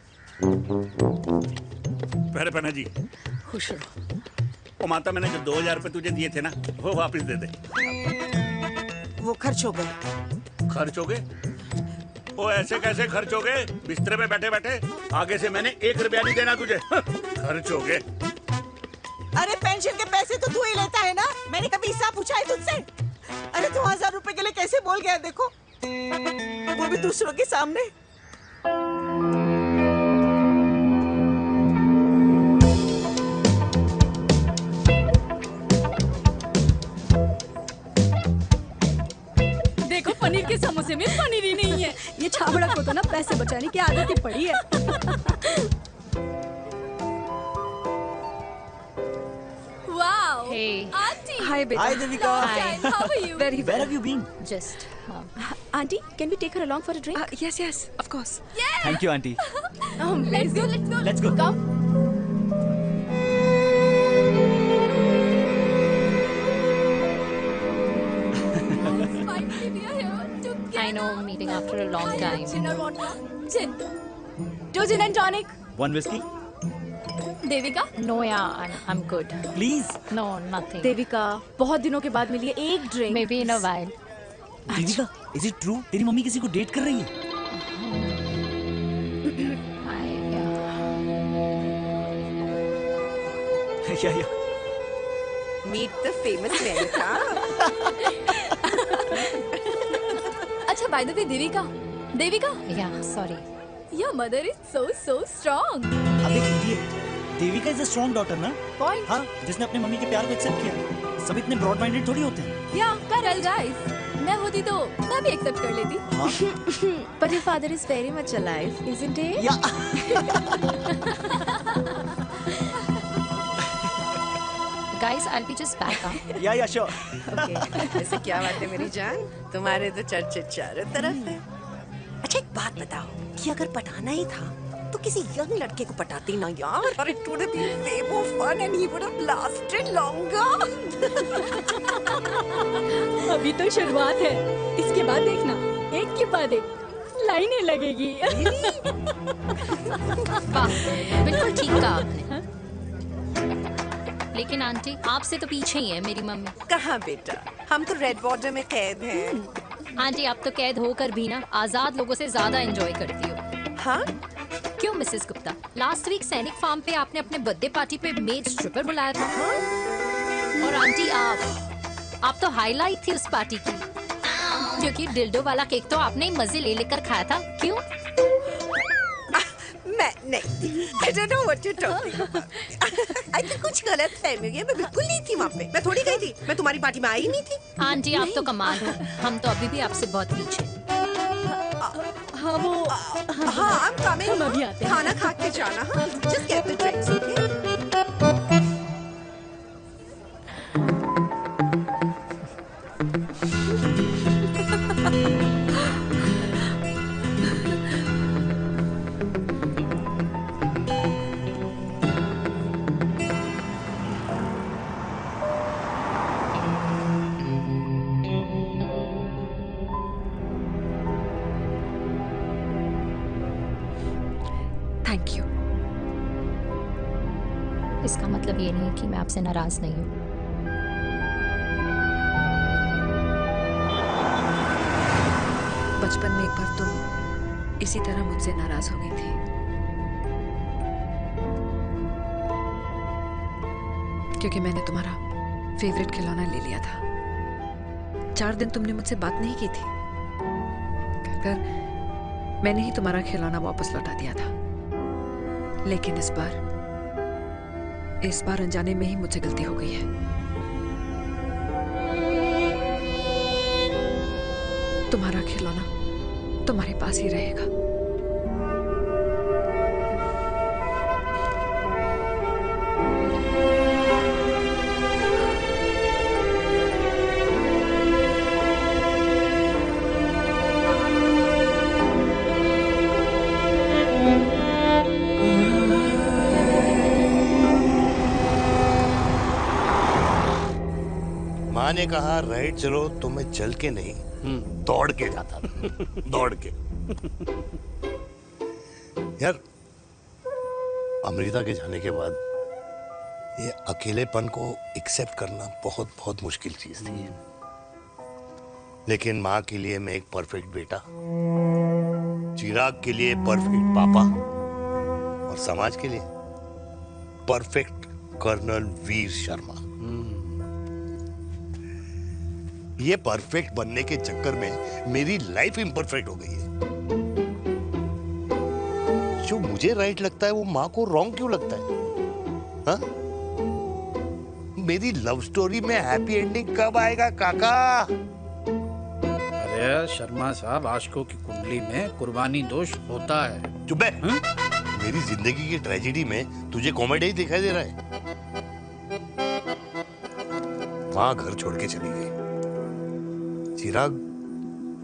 पहले पन्ना जी, खुश रहो। ओ माता, मैंने जो 2000 रुपए तुझे दिए थे ना, वो वापस दे दे। वो खर्च हो गए। खर्च हो गए? ओ ऐसे कैसे खर्च हो गए? बिस्तर पे बैठे बैठे। आगे से मैंने 1 रुपया नहीं देना तुझे। खर्च हो गए। अरे पेंशन के पैसे तो तू ही लेता है ना, मैंने कभी हिसाब पूछा है तुझसे? अरे 2000 रुपए के लिए कैसे बोल गया देखो, वो भी दूसरों के सामने। देखो, पनीर के समोसे में पनीर ही नहीं है। ये छाबड़ा को तो ना पैसे बचाने की आदत ही पड़ी है। Wow! Hey. Auntie! Hi, beta. Hi, Devika. Hi. How are you? Very Where have you been? Just. Auntie, can we take her along for a drink? Yes, yes, of course. Thank you, auntie. Let's go, let's go. Let's go. Come. I know, meeting after a long time. Gin or vodka? Gin. 2 gin and tonic. One whiskey? Devika? No, yeah, I'm good. Please. No, nothing. Devika, बहुत दिनों के बाद मिली है, एक drink. Maybe in a while. Devika, is it true? तेरी mummy किसी को date कर रही है? या मीट द फेमस मेनका। अच्छा बाय द वे देविका या sorry your mother is so strong। अब एक idiot, Devika is a strong daughter ना? पॉइंट। हाँ, जिसने अपने मम्मी के प्यार को एक्सेप्ट किया। सब इतने ब्रॉड माइंडेड थोड़ी होते हैं। या करेक्ट गाइस, मैं होती तो मैं भी एक्सेप्ट कर लेती। But your father is very much alive, isn't he? Guys, I'll be just back. या sure. Okay, ऐसे क्या बात है मेरी जान, तुम्हारे तो चर्चे चारों तरफ है। अच्छा एक बात बताओ कि अगर पटाना ही था तो किसी यंग लड़के को पटाती ना यार, और it would have been way more fun and he would have lasted longer। अभी तो शुरुआत है, इसके बाद देखना एक के बाद एक लाइनें लगेगी। बिल्कुल ठीक कहा आपने। लेकिन आंटी आपसे तो पीछे ही है मेरी मम्मी। कहाँ बेटा, हम तो रेड वाटर में कैद हैं। आंटी आप तो कैद होकर भी ना आजाद लोगों से ज्यादा एंजॉय करती हो। हाँ? क्यों मिसेस गुप्ता, लास्ट वीक सैनिक फार्म पे आपने अपने बर्थडे पार्टी पे मेड स्ट्रिपर बुलाया था। और आंटी आप तो हाईलाइट थी उस पार्टी की, क्योंकि डिल्डो वाला केक तो आपने ही मजे ले लेकर खाया था। क्यों? मैं नहीं, I don't know what you're talking about। I think कुछ गलत फहमी हुई है, मैं बिल्कुल नहीं थी वहाँ पे, मैं थोड़ी गई थी, मैं तुम्हारी पार्टी में आई नहीं थी। आंटी आप तो कमाल हो, हम तो अभी भी आपसे बहुत पीछे। हाँ वो हाँ I'm coming, हम अभी आते हैं। खाना खा के जाना। हाँ just get the drinks, okay? Thank you. इसका मतलब ये नहीं कि मैं आपसे नाराज नहीं हूँ। बचपन में एक बार तुम इसी तरह मुझसे नाराज हो गई थी, क्योंकि मैंने तुम्हारा फेवरेट खिलौना ले लिया था। 4 दिन तुमने मुझसे बात नहीं की थी, कहकर मैंने ही तुम्हारा खिलौना वापस लौटा दिया था। लेकिन इस बार अनजाने में ही मुझसे गलती हो गई है। तुम्हारा खिलौना तुम्हारे पास ही रहेगा। माँ ने कहा राइट चलो, तो मैं चल के नहीं दौड़ के जाता था। दौड़ के। यार अमृता के जाने के बाद ये अकेलेपन को एक्सेप्ट करना बहुत बहुत मुश्किल चीज थी। लेकिन माँ के लिए मैं एक परफेक्ट बेटा, चिराग के लिए परफेक्ट पापा, और समाज के लिए परफेक्ट कर्नल वीर शर्मा। ये परफेक्ट बनने के चक्कर में मेरी लाइफ इम्परफेक्ट हो गई है। जो मुझे राइट लगता है वो माँ को रॉन्ग क्यों लगता है? हा? मेरी लव स्टोरी में हैप्पी एंडिंग कब आएगा काका? अरे शर्मा साहब, आशिकों की कुंडली में कुर्बानी दोष होता है। चुप है। मेरी जिंदगी की ट्रेजेडी में तुझे कॉमेडी ही दिखाई दे रहा है। माँ घर छोड़ के चली गई।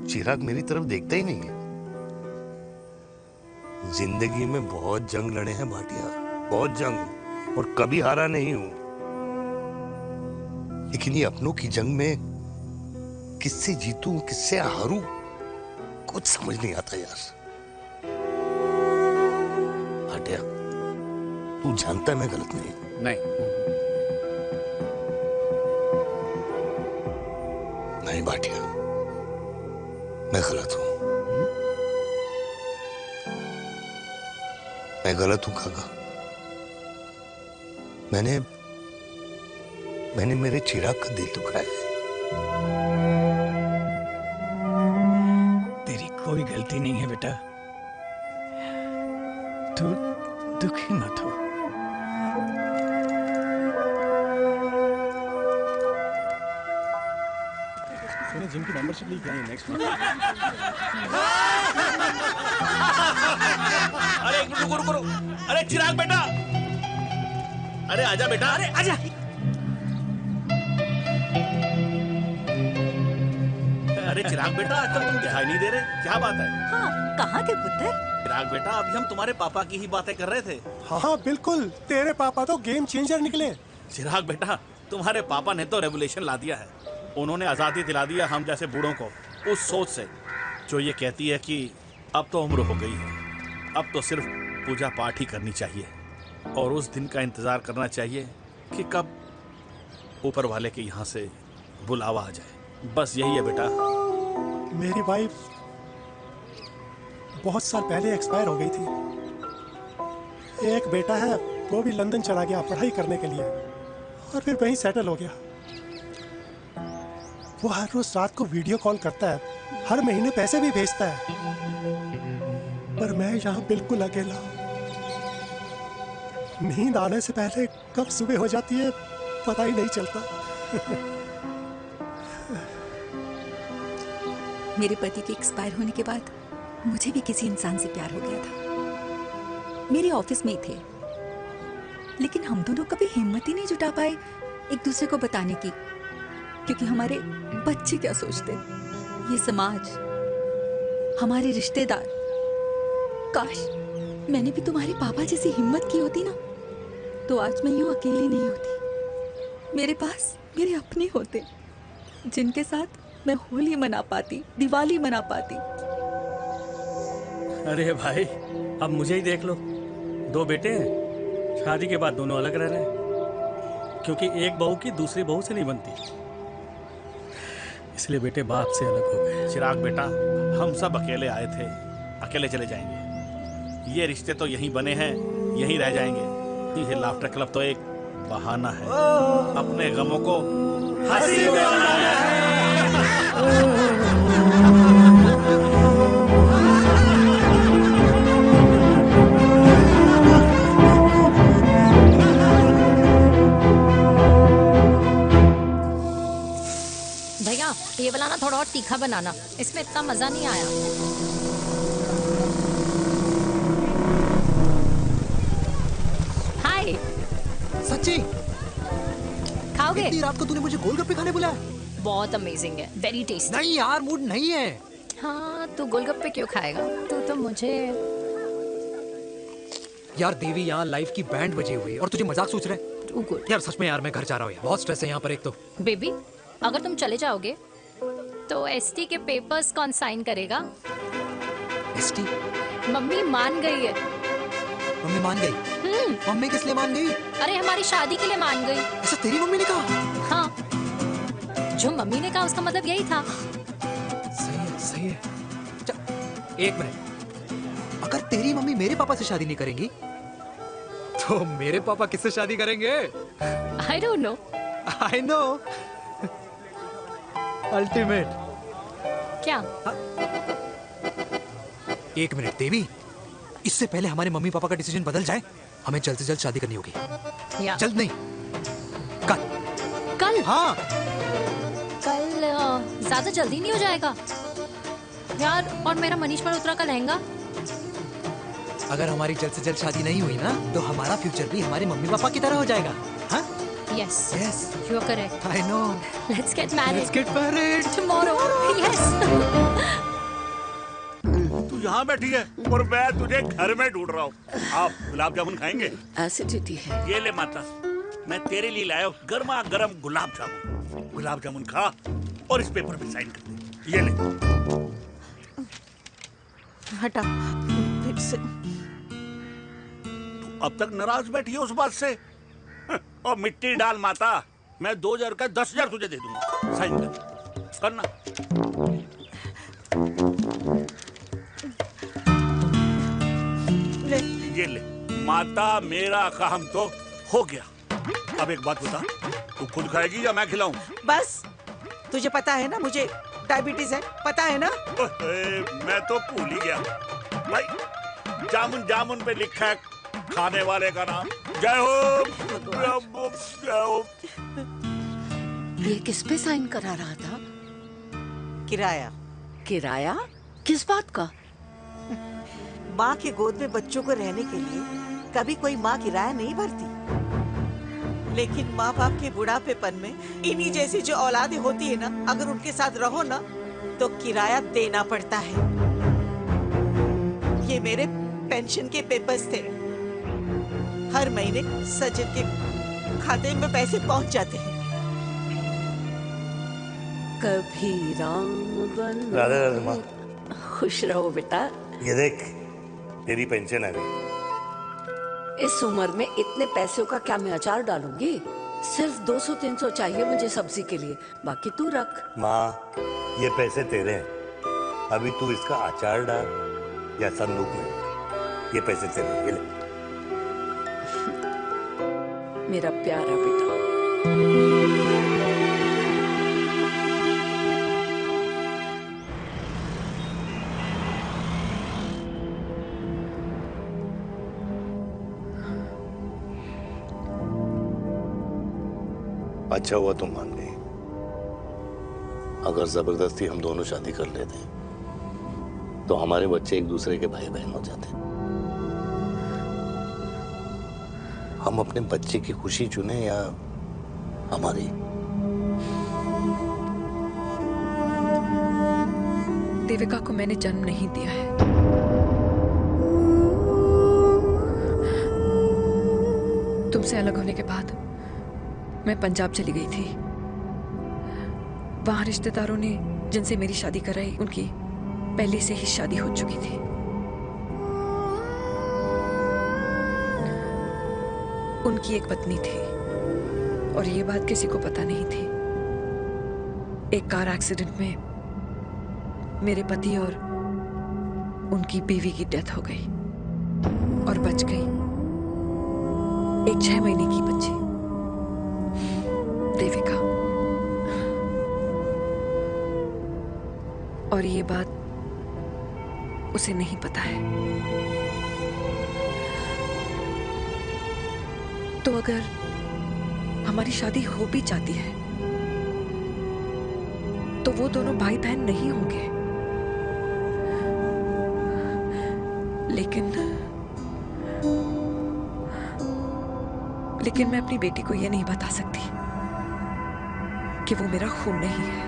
चिराग मेरी तरफ देखता ही नहीं है। जिंदगी में बहुत जंग लड़े हैं भाटिया, बहुत जंग, और कभी हारा नहीं हूं। लेकिन ये अपनों की जंग में किससे जीतूं किससे हारूं कुछ समझ नहीं आता यार। भाटिया तू जानता है मैं गलत नहीं। नहीं भाटिया, मैं गलत हूं। मैं गलत हूं काका। मैंने मेरे चिराग का दिल दुखाया है। तेरी कोई गलती नहीं है बेटा, तू दुखी मत हो। मैंने जिम की मेंबरशिप ली क्या नेक्स्ट मंथ। अरे रुको रुको रुको, अरे चिराग बेटा, अरे आजा बेटा, अरे आजा। अरे चिराग बेटा, आजकल तुम दिखाई नहीं दे रहे, क्या बात है? हाँ, कहाँ थे पुत्र? चिराग बेटा, अभी हम तुम्हारे पापा की ही बातें कर रहे थे। हाँ बिल्कुल, तेरे पापा तो गेम चेंजर निकले। चिराग बेटा, तुम्हारे पापा ने तो रेवोल्यूशन ला दिया है। उन्होंने आज़ादी दिला दिया हम जैसे बूढ़ों को, उस सोच से जो ये कहती है कि अब तो उम्र हो गई है, अब तो सिर्फ पूजा पाठ ही करनी चाहिए और उस दिन का इंतज़ार करना चाहिए कि कब ऊपर वाले के यहाँ से बुलावा आ जाए। बस यही है बेटा। मेरी वाइफ बहुत साल पहले एक्सपायर हो गई थी। एक बेटा है, वो भी लंदन चला गया पढ़ाई करने के लिए और फिर वहीं सेटल हो गया। वो हर रोज रात को वीडियो कॉल करता है, हर महीने पैसे भी भेजता है, पर मैं यहाँ बिल्कुल अकेला हूँ। नींद आने से पहले कब सुबह हो जाती है पता ही नहीं चलता। मेरे पति के एक्सपायर होने के बाद मुझे भी किसी इंसान से प्यार हो गया था। मेरे ऑफिस में ही थे, लेकिन हम दोनों कभी हिम्मत ही नहीं जुटा पाए एक दूसरे को बताने की, क्योंकि हमारे बच्चे क्या सोचते, ये समाज, हमारे रिश्तेदार। काश मैंने भी तुम्हारे पापा जैसी हिम्मत की होती ना, तो आज मैं यूं अकेली नहीं होती। मेरे पास मेरे अपने होते, जिनके साथ मैं होली मना पाती, दिवाली मना पाती। अरे भाई, अब मुझे ही देख लो, 2 बेटे हैं, शादी के बाद दोनों अलग रह रहे हैं, क्योंकि एक बहू की दूसरी बहू से नहीं बनती, इसलिए बेटे बाप से अलग हो गए। चिराग बेटा, हम सब अकेले आए थे, अकेले चले जाएंगे। ये रिश्ते तो यहीं बने हैं, यहीं रह जाएंगे। ये लाफ्टर क्लब तो एक बहाना है अपने गमों को हंसी में बनाना है। भैया, ये वाला ना थोड़ा और तीखा बनाना, इसमें इतना मजा नहीं आया। हाय। सच्ची? खाओगे? इतनी रात को तूने मुझे गोलगप्पे खाने बुलाया? बहुत अमेजिंग है, वेरी टेस्टी। नहीं यार, मूड नहीं है। हाँ, तू गोलगप्पे क्यों खाएगा? तू तो मुझे। यार देवी, यहाँ लाइफ की बैंड बजी हुई है और तुझे मजाक सोच रहा है? यार सच में यार, मैं घर जा रहा हूँ यार, बहुत स्ट्रेस है यहाँ पर। एक तो बेबी, अगर तुम चले जाओगे तो एसटी के पेपर्स कौन साइन करेगा? एसटी? मम्मी मान गई है। मम्मी मान गई? मम्मी किस लिए मान गई? अरे हमारी शादी के लिए मान गई। ऐसा तेरी मम्मी ने कहा? हाँ, जो मम्मी ने कहा उसका मतलब यही था। सही है, सही है। एक मिनट, अगर तेरी मम्मी मेरे पापा से शादी नहीं करेंगी तो मेरे पापा किससे शादी करेंगे? I don't know. I know. Ultimate. क्या? एक मिनट देवी, इससे पहले हमारे मम्मी पापा का डिसीजन बदल जाए, हमें जल्द से जल्द शादी करनी होगी। जल्द नहीं, कल। कल? हाँ। कल ज्यादा जल्दी नहीं हो जाएगा यार? और मेरा मनीष मल्होत्रा का लहंगा? अगर हमारी जल्द से जल्द शादी नहीं हुई ना, तो हमारा फ्यूचर भी हमारे मम्मी पापा की तरह हो जाएगा। हाँ? Yes. Yes. You are correct. I know. Let's get married. Let's get married tomorrow. Yes. तू यहाँ बैठी है और मैं तुझे घर में ढूंढ रहा हूँ। आप गुलाब जामुन खाएंगे? एसिडिटी है। ये ले माता, मैं तेरे लिए लाया हूँ गर्मा गर्म गुलाब जामुन। गुलाब जामुन खा और इस पेपर पे साइन कर दे। ये ले। हटा फिर से। तू अब तक नाराज बैठी है उस बात से? और मिट्टी डाल माता, मैं 2000 का 10,000 तुझे दे दूंगा। साइन कर, करना। ये ले माता, मेरा काम तो हो गया। अब एक बात बता, तू खुद खाएगी या मैं खिलाऊं? बस तुझे पता है ना मुझे डायबिटीज है, पता है ना? मैं तो भूल ही गया भाई। जामुन जामुन पे लिखा है खाने वाले का नाम। जय हो जय हो। ये किस पे साइन करा रहा था? किराया। किराया? किस बात का? माँ के गोद में बच्चों को रहने के लिए कभी कोई माँ किराया नहीं भरती, लेकिन माँ बाप के बुढ़ापेपन में इन्हीं जैसी जो औलादें होती है ना, अगर उनके साथ रहो ना तो किराया देना पड़ता है। ये मेरे पेंशन के पेपर्स थे। हर महीने सचिन के खाते में पैसे पहुंच जाते हैं। कभी राम बन। राधे राधे माँ। खुश रहो बेटा। ये देख तेरी पेंशन आ गई। इस उम्र में इतने पैसों का क्या मैं अचार डालूंगी? सिर्फ 200-300 चाहिए मुझे सब्जी के लिए, बाकी तू रख। माँ ये पैसे तेरे हैं, अभी तू इसका अचार डाल या संदूक में। ये पैसे तेरे हैं, ये ले। मेरा प्यारा बेटा। अच्छा हुआ तुम मान गई। अगर जबरदस्ती हम दोनों शादी कर लेते तो हमारे बच्चे एक दूसरे के भाई बहन हो जाते। हम अपने बच्चे की खुशी चुने या हमारी? देविका को मैंने जन्म नहीं दिया है। तुमसे अलग होने के बाद मैं पंजाब चली गई थी। वहां रिश्तेदारों ने जिनसे मेरी शादी कराई उनकी पहले से ही शादी हो चुकी थी। उनकी एक पत्नी थी और ये बात किसी को पता नहीं थी। एक कार एक्सीडेंट में मेरे पति और उनकी बीवी की डेथ हो गई और बच गई एक 6 महीने की बच्ची, देविका। और ये बात उसे नहीं पता है। तो अगर हमारी शादी हो भी जाती है तो वो दोनों भाई बहन नहीं होंगे। लेकिन मैं अपनी बेटी को ये नहीं बता सकती कि वो मेरा खून नहीं है।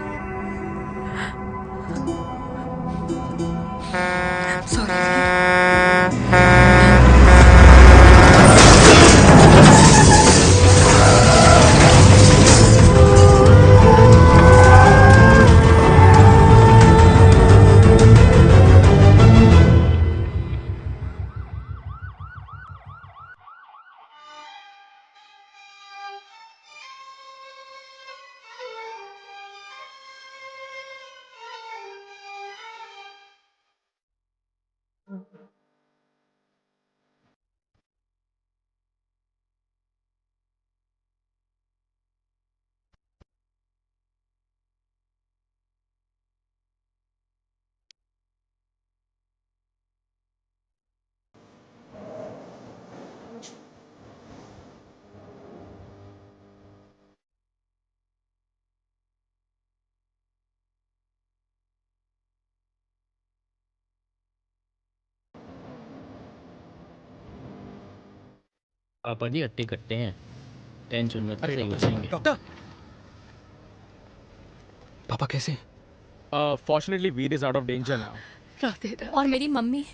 पापा जी हट्टे कट्टे हैं, टेंशन मत सही हो जाएंगे। डॉक्टर, पापा कैसे? Fortunately Veer is out of danger now. और मेरी मम्मी?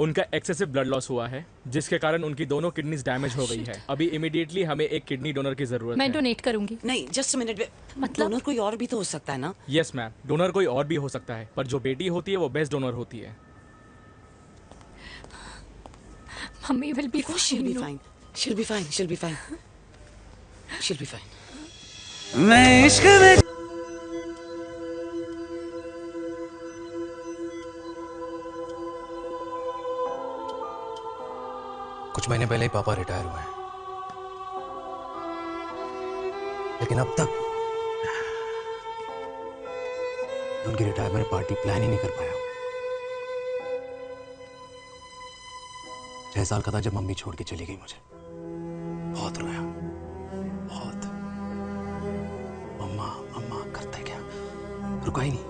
उनका एक्सेसिव ब्लड लॉस हुआ है जिसके कारण उनकी दोनों किडनीज डैमेज हो गई है। अभी इमीडिएटली हमें एक किडनी डोनर की जरूरत है। मैं डोनेट करूंगी। नहीं, जस्ट मिनट। मतलब डोनर कोई और भी तो हो सकता है ना? यस मैम, डोनर कोई और भी हो सकता है, पर जो बेटी होती है वो बेस्ट डोनर होती है। Mummy will be fine. She'll be fine. She'll be fine. She'll be fine. मैं इश्क में कुछ महीने पहले ही पापा रिटायर हुए हैं, लेकिन लेकिन अब तक उनकी रिटायरमेंट पार्टी प्लान ही नहीं कर पाया। 6 साल का था जब मम्मी छोड़ के चली गई मुझे। बहुत रोया, बहुत। मम्मा मम्मा करते क्या, रुका ही नहीं।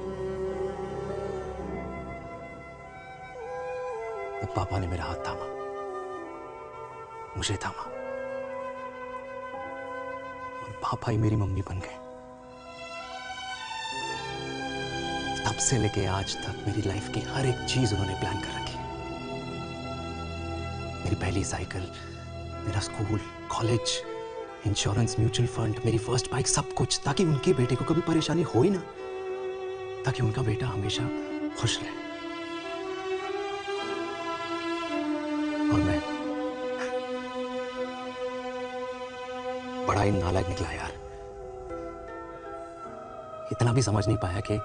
तब पापा ने मेरा हाथ थामा, मुझे थामा, और पापा ही मेरी मम्मी बन गए। तब से लेके आज तक मेरी लाइफ की हर एक चीज उन्होंने प्लान कर रखी। मेरी पहली साइकिल, मेरा school, college, insurance, mutual fund, मेरी फर्स्ट बाइक, सब कुछ, ताकि उनके बेटे को कभी परेशानी हो ही ना, ताकि उनका बेटा हमेशा खुश रहे। और मैं बड़ा ही नालायक निकला यार। इतना भी समझ नहीं पाया कि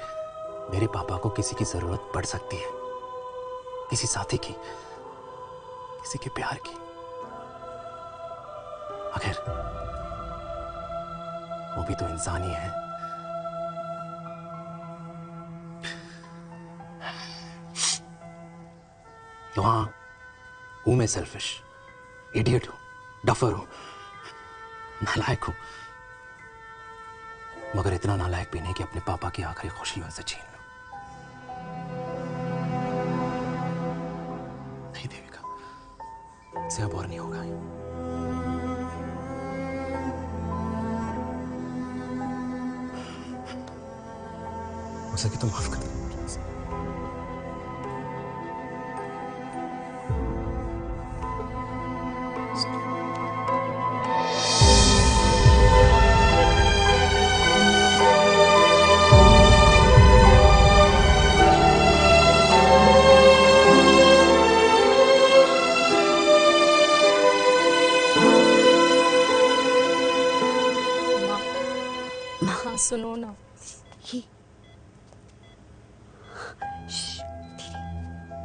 मेरे पापा को किसी की जरूरत पड़ सकती है, किसी साथी की, किसी के प्यार की। आखिर वो भी तो इंसान ही है। तो हाँ, हूं मैं सेल्फिश, इडियट हूं, डफर हूं, नालायक हूं, मगर इतना नालायक भी नहीं कि अपने पापा की आखिरी खुशी उनसे छीन लूं। नहीं देविका, इससे अब और नहीं होगा। हो सके तो माफ कर दो। सुनो ना,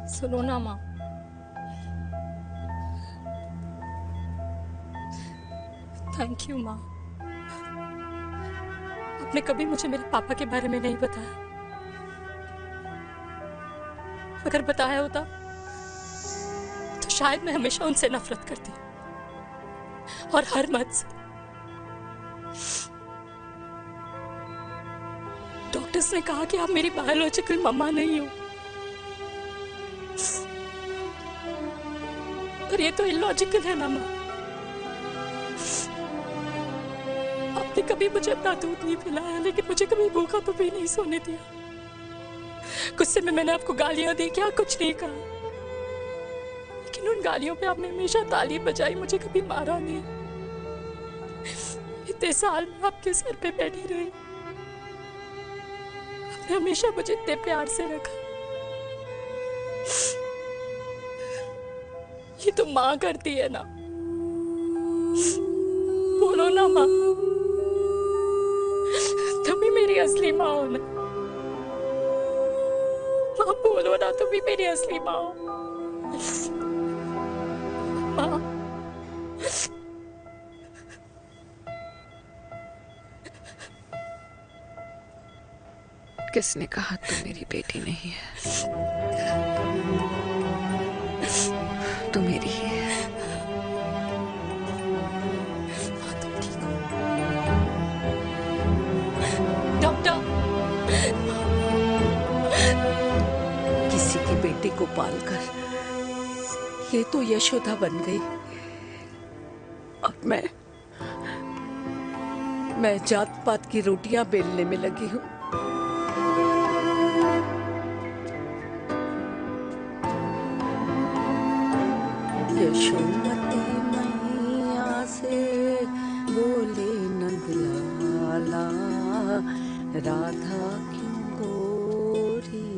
सुनो ना माँ। थैंक यू माँ, आपने कभी मुझे मेरे पापा के बारे में नहीं बताया। अगर बताया होता तो शायद मैं हमेशा उनसे नफरत करती, और हर मत से। डॉक्टर्स ने कहा कि आप मेरी बायोलॉजिकल मम्मा नहीं हो, पर ये तो इलॉजिकल है ना माँ। आपने कभी मुझे अपना दूध नहीं पिलाया, लेकिन मुझे कभी भूखा तो भी नहीं सोने दिया। गुस्से में मैंने आपको गालियां दी, क्या कुछ नहीं कहा, लेकिन उन गालियों पे आपने हमेशा ताली बजाई, मुझे कभी मारा नहीं। इतने साल में आपके सर पे बैठी रही, आपने हमेशा मुझे इतने प्यार से रखा। ये तो माँ करती है ना, बोलो ना माँ, तुम ही मेरी असली माँ हो ना। माँ बोलो ना, तुम ही मेरी असली माँ हो। माँ, किसने कहा तू मेरी बेटी नहीं है? तू मेरी ही है। डॉक्टर, किसी की बेटी को पालकर ये तो यशोदा बन गई, और मैं जात पात की रोटियां बेलने में लगी हूँ। यशोमती मैया से बोले नंदलाला, राधा क्यों गोरी,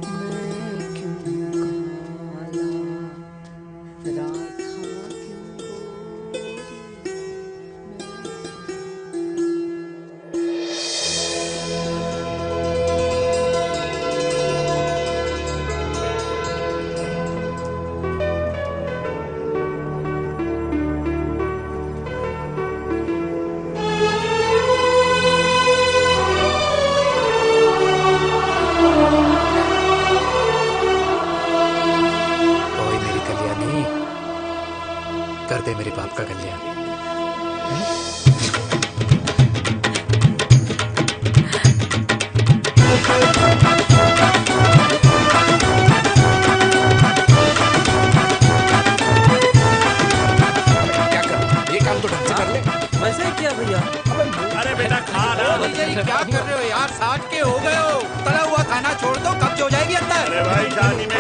मैं क्यों काला, राधा क्यों गोरी,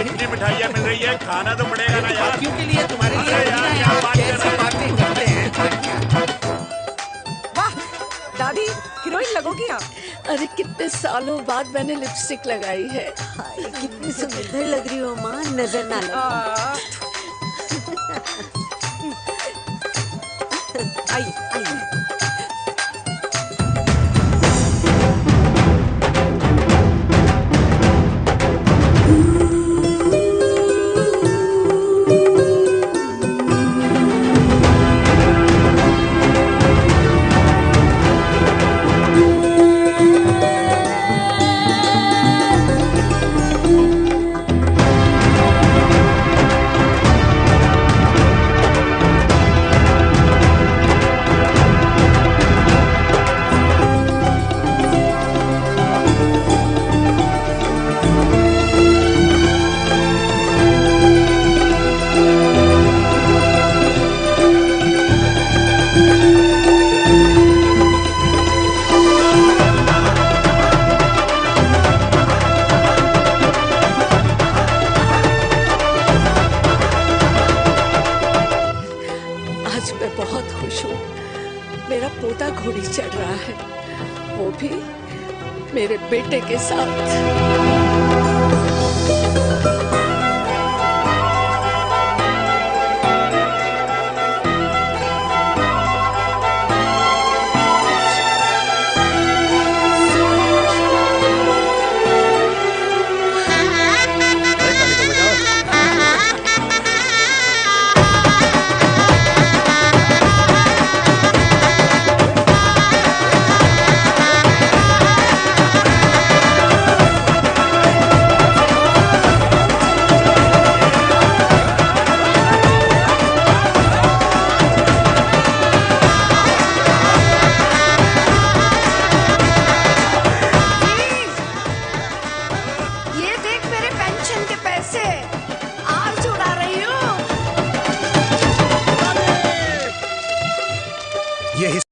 इतनी मिठाइयाँ मिल रही है, खाना तो पड़ेगा ना यार। क्यों के लिए तुम्हारे लिए अरे यार क्या बात कर रहे हैं? बातें करते हैं। वाह दादी हीरोइन लगोगी आप। अरे कितने सालों बाद मैंने लिपस्टिक लगाई है। हाय, कितनी सुंदर लग रही हो माँ, नजर ना लगे। आइए आइए। आज मैं बहुत खुश हूँ। मेरा पोता घोड़ी चढ़ रहा है, वो भी मेरे बेटे के साथ।